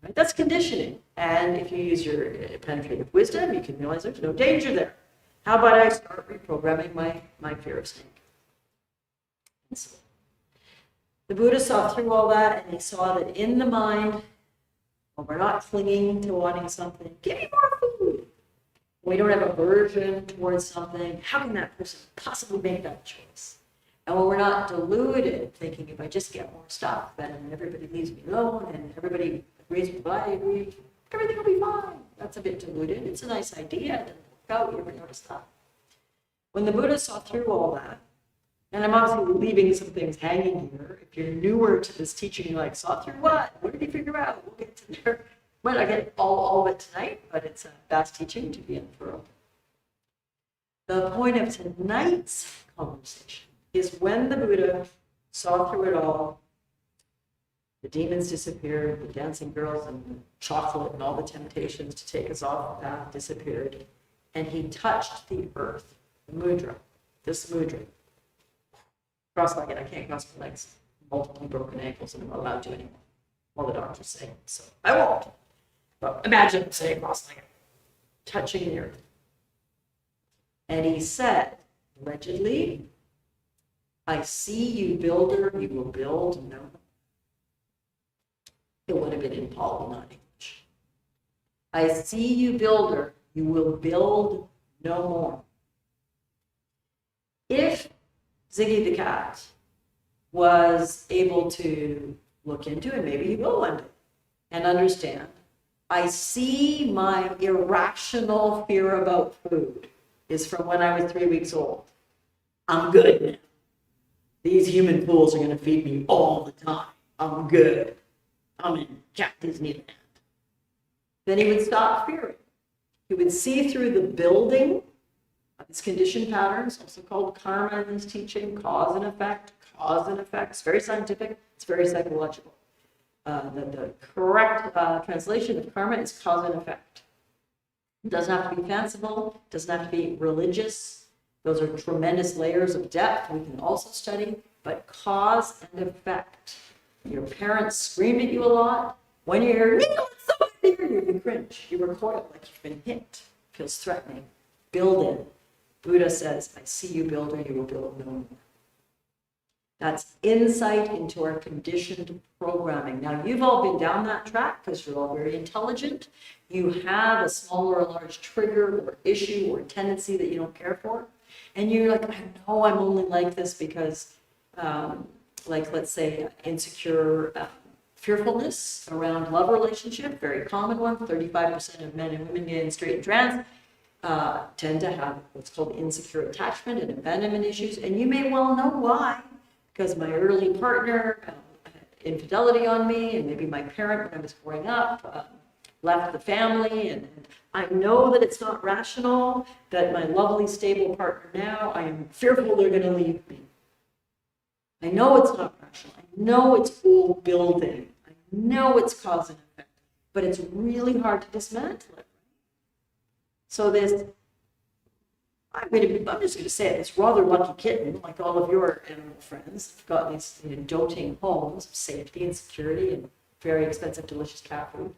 Right? That's conditioning. And if you use your penetrative wisdom, you can realize there's no danger there. How about I start reprogramming my fear of snake? And so the Buddha saw through all that, and he saw that in the mind, when we're not clinging to wanting something, give me more food. When we don't have aversion towards something, how can that person possibly make that choice? And when we're not deluded, thinking if I just get more stuff, then everybody leaves me alone, and everybody agrees with what I agree, everything will be fine. That's a bit deluded. It's a nice idea. It doesn't work out. You ever notice that? When the Buddha saw through all that, and I'm obviously leaving some things hanging here. If you're newer to this teaching, you're like, saw through what? What did he figure out? We'll get to there. Might not get all of it tonight, but it's a vast teaching to be unfurled. The point of tonight's conversation is when the Buddha saw through it all, the demons disappeared, the dancing girls and the chocolate and all the temptations to take us off the path disappeared, and he touched the earth, the mudra, this mudra. Cross-legged, I can't cross my legs, multiple broken ankles, and I'm not allowed to anymore. Well, the doctors say, so I won't. But imagine saying cross-legged, touching the earth. And he said, allegedly, I see you, builder, you will build no more. It would have been in Pali, not English. I see you, builder, you will build no more. If Ziggy the cat was able to look into, and maybe he will one day, and understand, I see my irrational fear about food is from when I was 3 weeks old. I'm good now. These human fools are going to feed me all the time. I'm good. I'm in Jack Disneyland. Then he would stop fearing. He would see through the building of his conditioned patterns, also called karma in this teaching, cause and effect. It's very scientific, it's very psychological. The correct translation of karma is cause and effect. It doesn't have to be fanciful, it doesn't have to be religious. Those are tremendous layers of depth we can also study, but cause and effect. Your parents screamed at you a lot. When you hear, Neil, it's so good to hear you, you cringe. You recoil like you've been hit. Feels threatening. Build it. Buddha says, I see you, builder, you will build no more. That's insight into our conditioned programming. Now, you've all been down that track because you're all very intelligent. You have a small or a large trigger or issue or tendency that you don't care for. And you're like, I know I'm only like this because, like, let's say, insecure fearfulness around love relationship, very common one. 35% of men and women, gay and straight and trans, tend to have what's called insecure attachment and abandonment issues. And you may well know why. Because my early partner, infidelity on me, and maybe my parent when I was growing up, left the family, and I know that it's not rational, that my lovely, stable partner now, I am fearful they're going to leave me. I know it's not rational. I know it's all building. I know it's cause and effect, but it's really hard to dismantle it. So this, I'm just going to say it, this rather lucky kitten, like all of your animal friends, have got these doting homes of safety and security and very expensive, delicious cat food.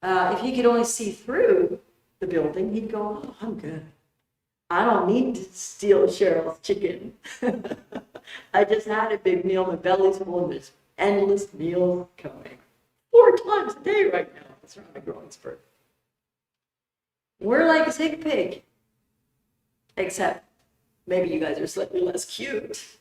If he could only see through the building, he'd go, oh, I'm good. I don't need to steal Cheryl's chicken. I just had a big meal, my belly's full, and there's endless meals coming. 4 times a day right now. That's around a growing spurt. We're like a sick pig. Except maybe you guys are slightly less cute.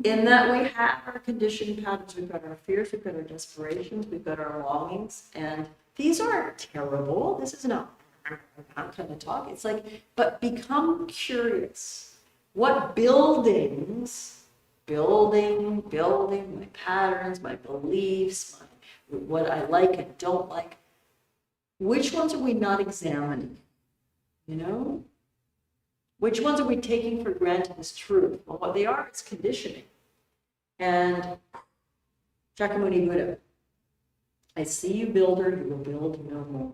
In that we have our conditioned patterns, we've got our fears, we've got our desperations, we've got our longings, and these aren't terrible. This is not kind of talk. It's like, but become curious. What buildings, building my patterns, my beliefs, what I like and don't like, which ones are we not examining? You know? Which ones are we taking for granted as truth? Well, what they are, it's conditioning. And Shakyamuni Buddha, I see you, builder, you will build no more.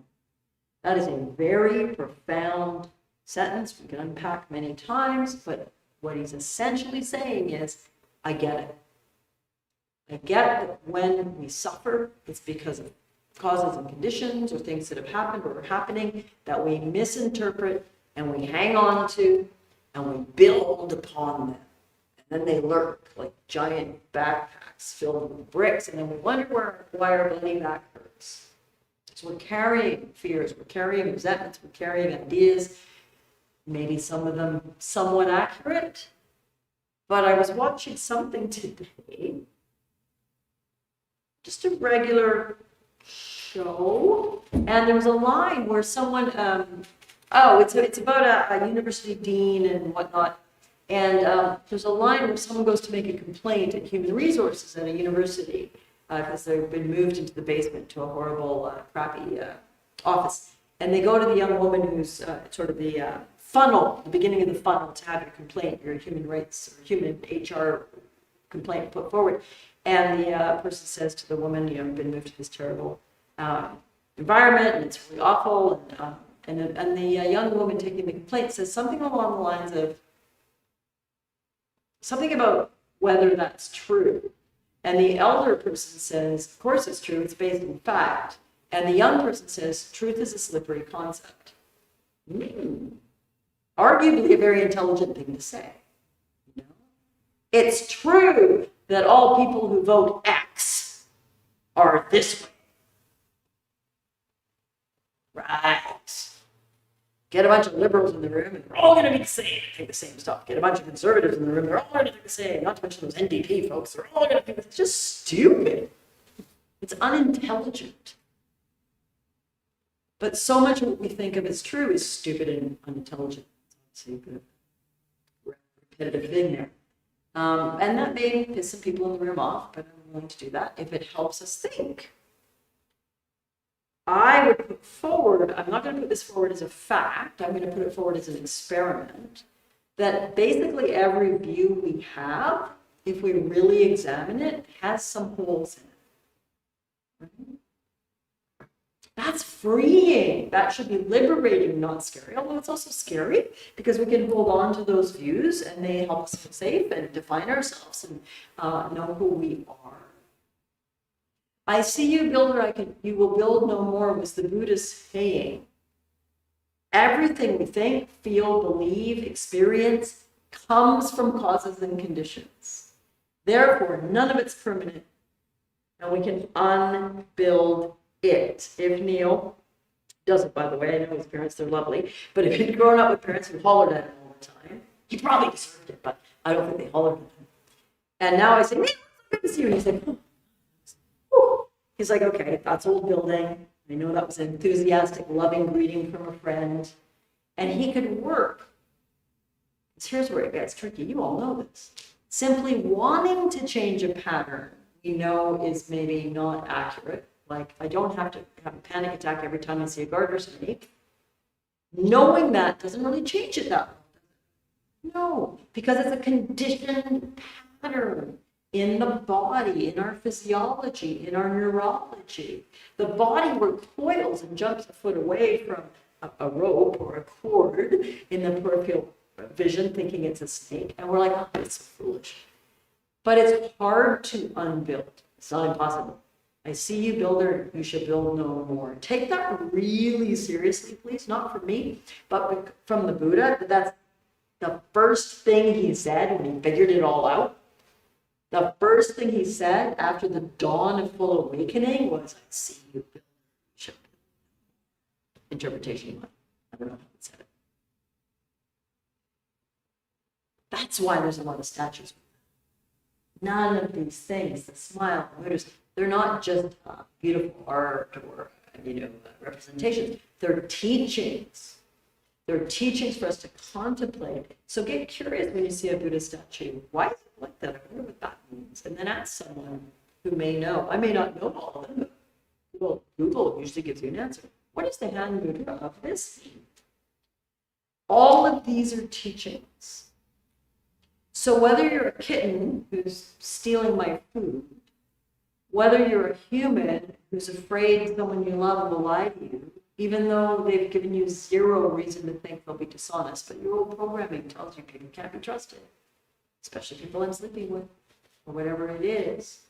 That is a very profound sentence. We can unpack many times, but what he's essentially saying is, I get it. I get that when we suffer, it's because of causes and conditions or things that have happened or are happening that we misinterpret and we hang on to, and we build upon them. And then they lurk like giant backpacks filled with bricks, and then we wonder why our bloody back hurts. So we're carrying fears, we're carrying resentments, we're carrying ideas, maybe some of them somewhat accurate. But I was watching something today, just a regular show, and there was a line where someone, it's about a university dean and whatnot. And there's a line where someone goes to make a complaint at human resources at a university because they've been moved into the basement to a horrible, crappy office. And they go to the young woman who's sort of the funnel, the beginning of the funnel to have your complaint, your human rights or human HR complaint put forward. And the person says to the woman, I've been moved to this terrible environment and it's really awful. And the young woman taking the complaint says something along the lines of, something about whether that's true. And the elder person says, of course it's true, it's based in fact. And the young person says, truth is a slippery concept. Arguably a very intelligent thing to say. It's true that all people who vote X are this way. Right. Get a bunch of liberals in the room and they're all going to be the same, think the same stuff. Get a bunch of conservatives in the room, they're all going to think the same. Not to mention those NDP folks, they're all going to think it's just stupid. It's unintelligent. But so much of what we think of as true is stupid and unintelligent. It's a repetitive thing there. And that may piss some people in the room off, but I'm willing to do that if it helps us think. I would put forward, I'm not going to put this forward as a fact, I'm going to put it forward as an experiment, that basically every view we have, if we really examine it, has some holes in it. That's freeing. That should be liberating, not scary. Although it's also scary because we can hold on to those views and they help us feel safe and define ourselves and know who we are. I see you, builder, you will build no more, was the Buddha's saying. Everything we think, feel, believe, experience comes from causes and conditions. Therefore, none of it's permanent, and we can unbuild it. If Neil doesn't, by the way, I know his parents, they're lovely, but if he'd grown up with parents who hollered at him all the time, he probably deserved it, but I don't think they hollered at him. And now I say, Neil, it's good to see you. And he's like, oh. He's like, okay, that's old building. I know that was an enthusiastic, loving greeting from a friend. And he could work. Here's where it gets tricky. You all know this. Simply wanting to change a pattern we know is maybe not accurate. Like, I don't have to have a panic attack every time I see a garter snake. Knowing that doesn't really change it that way. No, because it's a conditioned pattern in the body, in our physiology, in our neurology. The body recoils and jumps a foot away from a rope or a cord in the peripheral vision, thinking it's a snake, and we're like, oh, it's so foolish. But it's hard to unbuild. It's not impossible. I see you, builder, you should build no more. Take that really seriously, please. Not from me, but from the Buddha. That's the first thing he said when he figured it all out. The first thing he said after the dawn of full awakening was, I see you, builder, you should build. Interpretation, I don't know how he said it. That's why there's a lot of statues. None of these things, the smile, the Buddhas, they're not just beautiful art or representations. They're teachings. They're teachings for us to contemplate. So get curious when you see a Buddha statue. Why is it like that? I wonder what that means. And then ask someone who may know. I may not know all of them, but Google usually gives you an answer. What is the hand Buddha of this? All of these are teachings. So whether you're a kitten who's stealing my food, whether you're a human who's afraid someone you love will lie to you, even though they've given you zero reason to think they'll be dishonest, but your old programming tells you people can't be trusted, especially people I'm sleeping with, or whatever it is.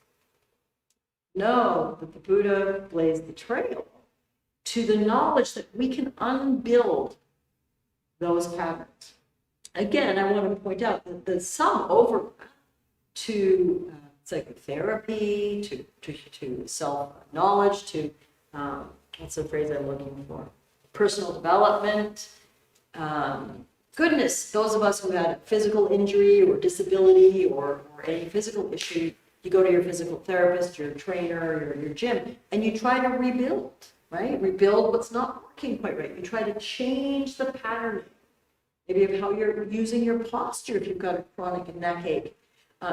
Know that the Buddha blazed the trail to the knowledge that we can unbuild those patterns. Again, I want to point out that there's some overlap to psychotherapy, to self-knowledge, to, what's the phrase I'm looking for? Personal development. Goodness, those of us who had a physical injury or disability or any physical issue, you go to your physical therapist, your trainer, your gym, and you try to rebuild, right? Rebuild what's not working quite right. You try to change the patterning. Maybe of how you're using your posture if you've got a chronic neck ache.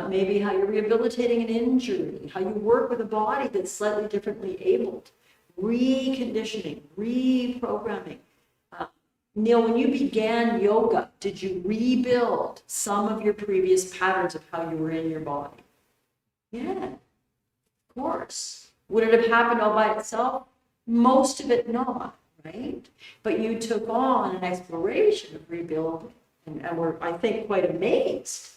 Maybe how you're rehabilitating an injury, how you work with a body that's slightly differently abled. Reconditioning, reprogramming. Neil, when you began yoga, did you rebuild some of your previous patterns of how you were in your body? Yeah, of course. Would it have happened all by itself? Most of it not. Right? But you took on an exploration of rebuilding, and were, I think, quite amazed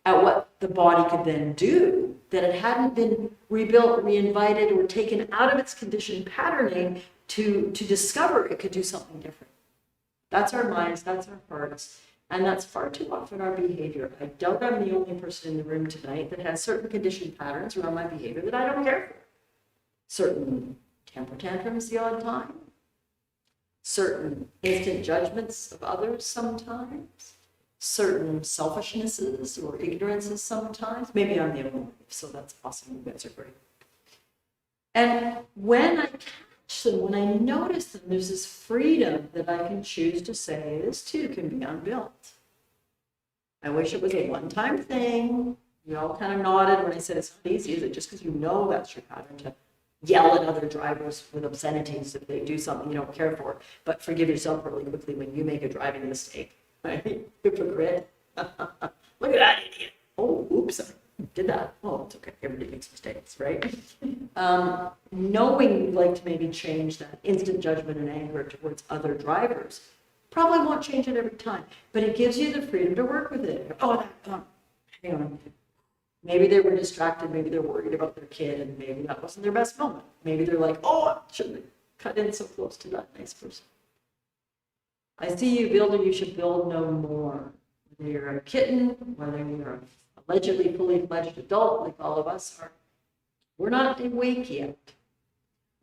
at what the body could then do, that it hadn't been rebuilt, reinvited, or taken out of its conditioned patterning to discover it could do something different. That's our minds, that's our hearts, and that's far too often our behavior. I doubt I'm the only person in the room tonight that has certain conditioned patterns around my behavior that I don't care for. Certain temper tantrums the odd time. Certain instant judgments of others sometimes, certain selfishnesses or ignorances sometimes. Maybe I'm the only one, so that's awesome. You guys are great. And when I catch them, when I notice them, there's this freedom that I can choose to say, this too can be unbuilt. I wish it was a one-time thing. You all kind of nodded when I said it's not easy. Is it just because you know that's your pattern to yell at other drivers with obscenities if they do something you don't care for, but forgive yourself really quickly when you make a driving mistake, right? Hypocrite. Look at that idiot. Oh, oops, I did that. Oh, it's okay. Everybody makes mistakes, right? Know knowing you'd like to maybe change that instant judgment and anger towards other drivers, probably won't change it every time, but it gives you the freedom to work with it. Oh, hang on. Maybe they were distracted, maybe they're worried about their kid, and maybe that wasn't their best moment. Maybe they're like, oh, I shouldn't have cut in so close to that nice person. I see you, builder, you should build no more. Whether you're a kitten, whether you're an allegedly fully fledged adult, like all of us are, we're not awake yet.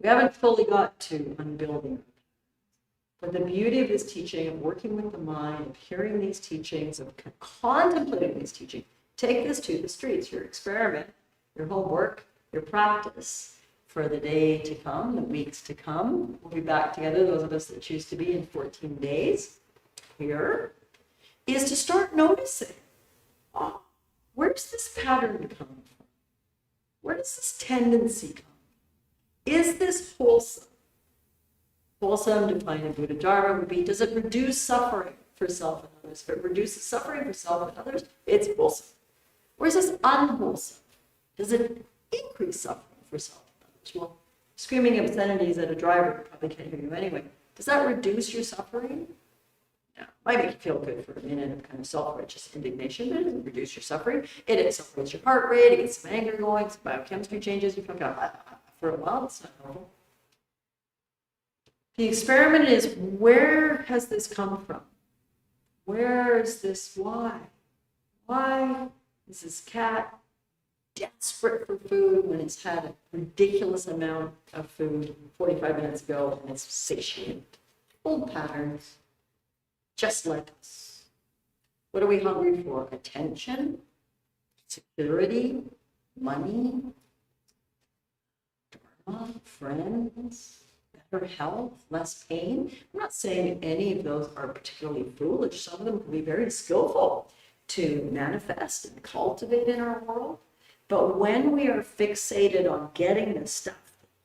We haven't fully got to unbuilding. But the beauty of this teaching, of working with the mind, of hearing these teachings, of contemplating these teachings, take this to the streets, your experiment, your homework, your practice for the day to come, the weeks to come. We'll be back together, those of us that choose to be, in 14 days here, is to start noticing, oh, where's this pattern come from? Where does this tendency come? Is this wholesome? Wholesome, defined in Buddha Dharma, would be, does it reduce suffering for self and others? If it reduces suffering for self and others, it's wholesome. Or is this unwholesome? Does it increase suffering for self and others? Well, screaming obscenities at a driver who probably can't hear you anyway, does that reduce your suffering? No. Might make you feel good for a minute of kind of self-righteous indignation, but it doesn't reduce your suffering. It accelerates your heart rate, it gets some anger going, some biochemistry changes, you feel kind of, for a while, it's not normal. The experiment is, where has this come from? Where is this? Why? Why is this cat desperate for food when it's had a ridiculous amount of food 45 minutes ago and it's satiated? Old patterns, just like us. What are we hungry for? Attention, security, money, dharma, friends, better health, less pain. I'm not saying any of those are particularly foolish. Some of them can be very skillful to manifest and cultivate in our world. But when we are fixated on getting the stuff,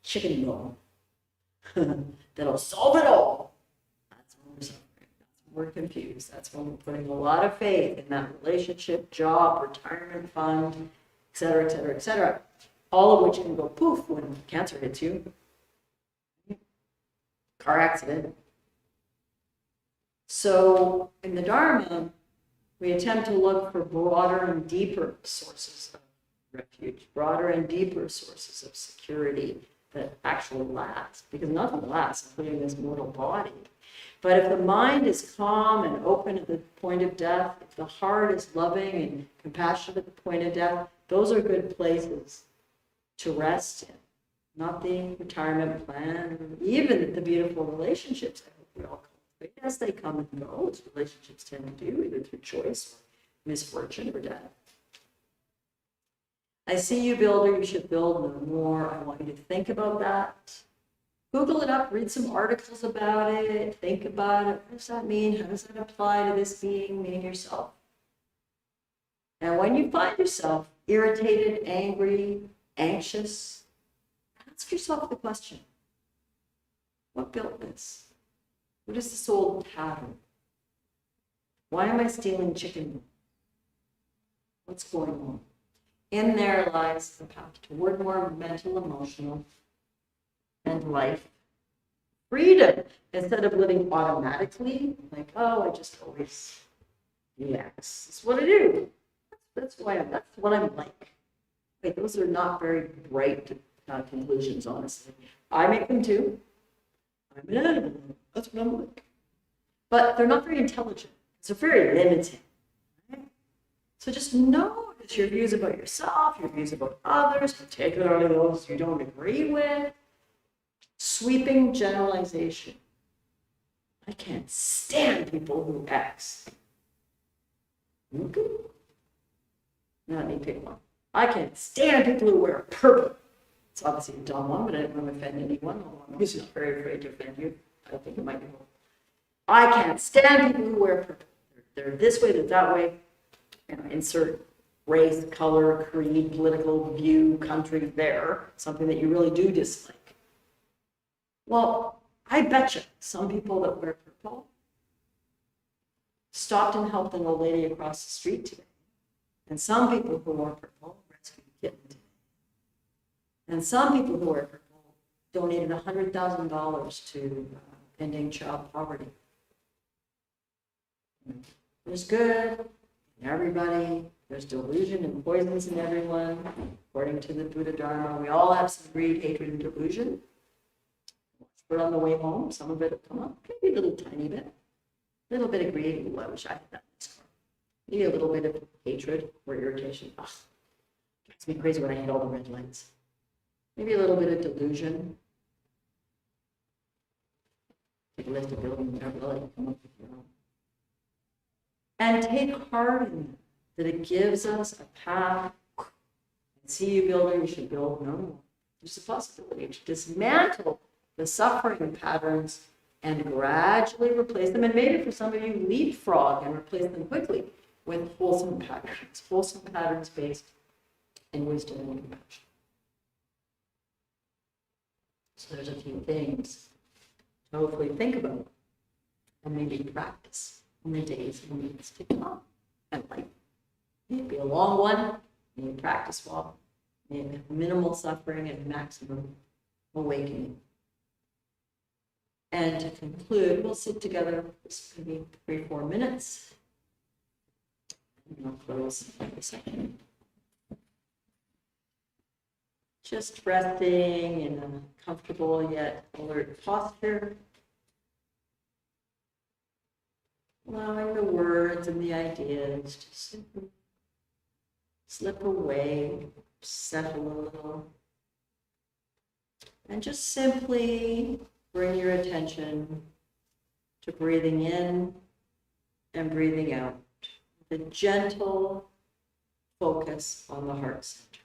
chicken bone, that'll solve it all, that's when we're suffering. That's when we're confused. That's when we're putting a lot of faith in that relationship, job, retirement fund, et cetera, et cetera, et cetera. All of which can go poof when cancer hits you. Car accident. So in the Dharma, we attempt to look for broader and deeper sources of refuge, broader and deeper sources of security that actually last, because nothing lasts, including this mortal body. But if the mind is calm and open at the point of death, if the heart is loving and compassionate at the point of death, those are good places to rest in. Not the retirement plan, even the beautiful relationships I hope we all cultivate. Yes, they come and go, as relationships tend to do, either through choice or misfortune or death. I see you, builder, you should build no more. I want you to think about that. Google it up, read some articles about it, think about it. What does that mean? How does that apply to this being, me and yourself? And when you find yourself irritated, angry, anxious, ask yourself the question, what built this? What is this old pattern? Why am I stealing chicken? What's going on? In there lies the path toward more mental, emotional, and life freedom. Instead of living automatically, like, oh, I just always relax. That's what I do. That's what I'm like. Wait, those are not very bright conclusions, honestly. I make them too. I'm an animal. That's what I'm like. But they're not very intelligent. So very limiting. Right? So just notice your views about yourself, your views about others, particularly those you don't agree with. Sweeping generalization. I can't stand people who X. Okay. Now let me pick one. I can't stand people who wear purple. It's obviously a dumb one, but I don't want to offend anyone. I'm just very afraid to offend you. I think it might be wrong. I can't stand people who wear purple. They're this way, they're that way. Insert race, color, creed, political view, country there. Something that you really do dislike. Well, I bet you some people that wear purple stopped and helped an old lady across the street today. And some people who wear purple rescued a kitten today. And some people who wear purple donated $100,000 to ending child poverty. There's good in everybody. There's delusion and poisons in everyone. According to the Buddha Dharma, we all have some greed, hatred, and delusion. But on the way home, some of it will come up. Maybe a little tiny bit. A little bit of greed. Ooh, I wish I had that in this car. Maybe a little bit of hatred or irritation. Ugh, it makes me crazy when I hit all the red lights. Maybe a little bit of delusion. Take a lift a building, whatever, come up with your own. And take heart in that it gives us a path. And see you building, you should build no more. There's a possibility to dismantle the suffering patterns and gradually replace them. And maybe for some of you, leapfrog and replace them quickly with wholesome patterns based in wisdom and compassion. So there's a few things to hopefully think about and maybe practice in the days and weeks to come. And like, maybe a long one, maybe practice well, maybe minimal suffering and maximum awakening. And to conclude, we'll sit together for maybe 3-4 minutes. And I'll close in a second. Just resting in a comfortable yet alert posture. Allowing the words and the ideas to simply slip away, settle a little. And just simply bring your attention to breathing in and breathing out. The gentle focus on the heart center.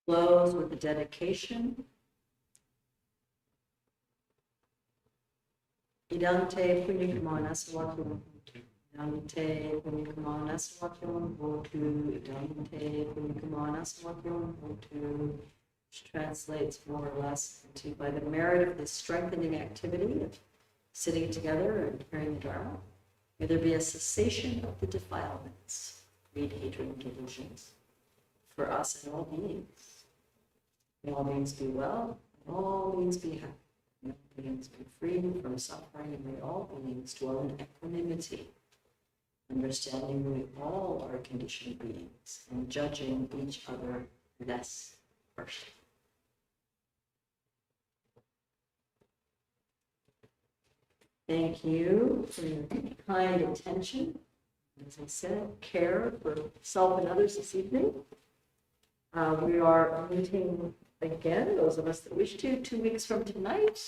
Close with a dedication. Idante punyamana sawatu. Dante Punikamana Swakyon Votu, Dante Punikamana Swakyon Votu, which translates more or less into by the merit of this strengthening activity of sitting together and hearing the Dharma, may there be a cessation of the defilements, greed, hatred, and delusions for us and all beings. May all beings be well, and all beings be happy. May all beings be free from suffering, and may all beings dwell in equanimity, understanding we all are conditioned beings and judging each other less harshly. Thank you for your kind attention. As I said, care for self and others this evening. We are meeting again, those of us that wish to, 2 weeks from tonight.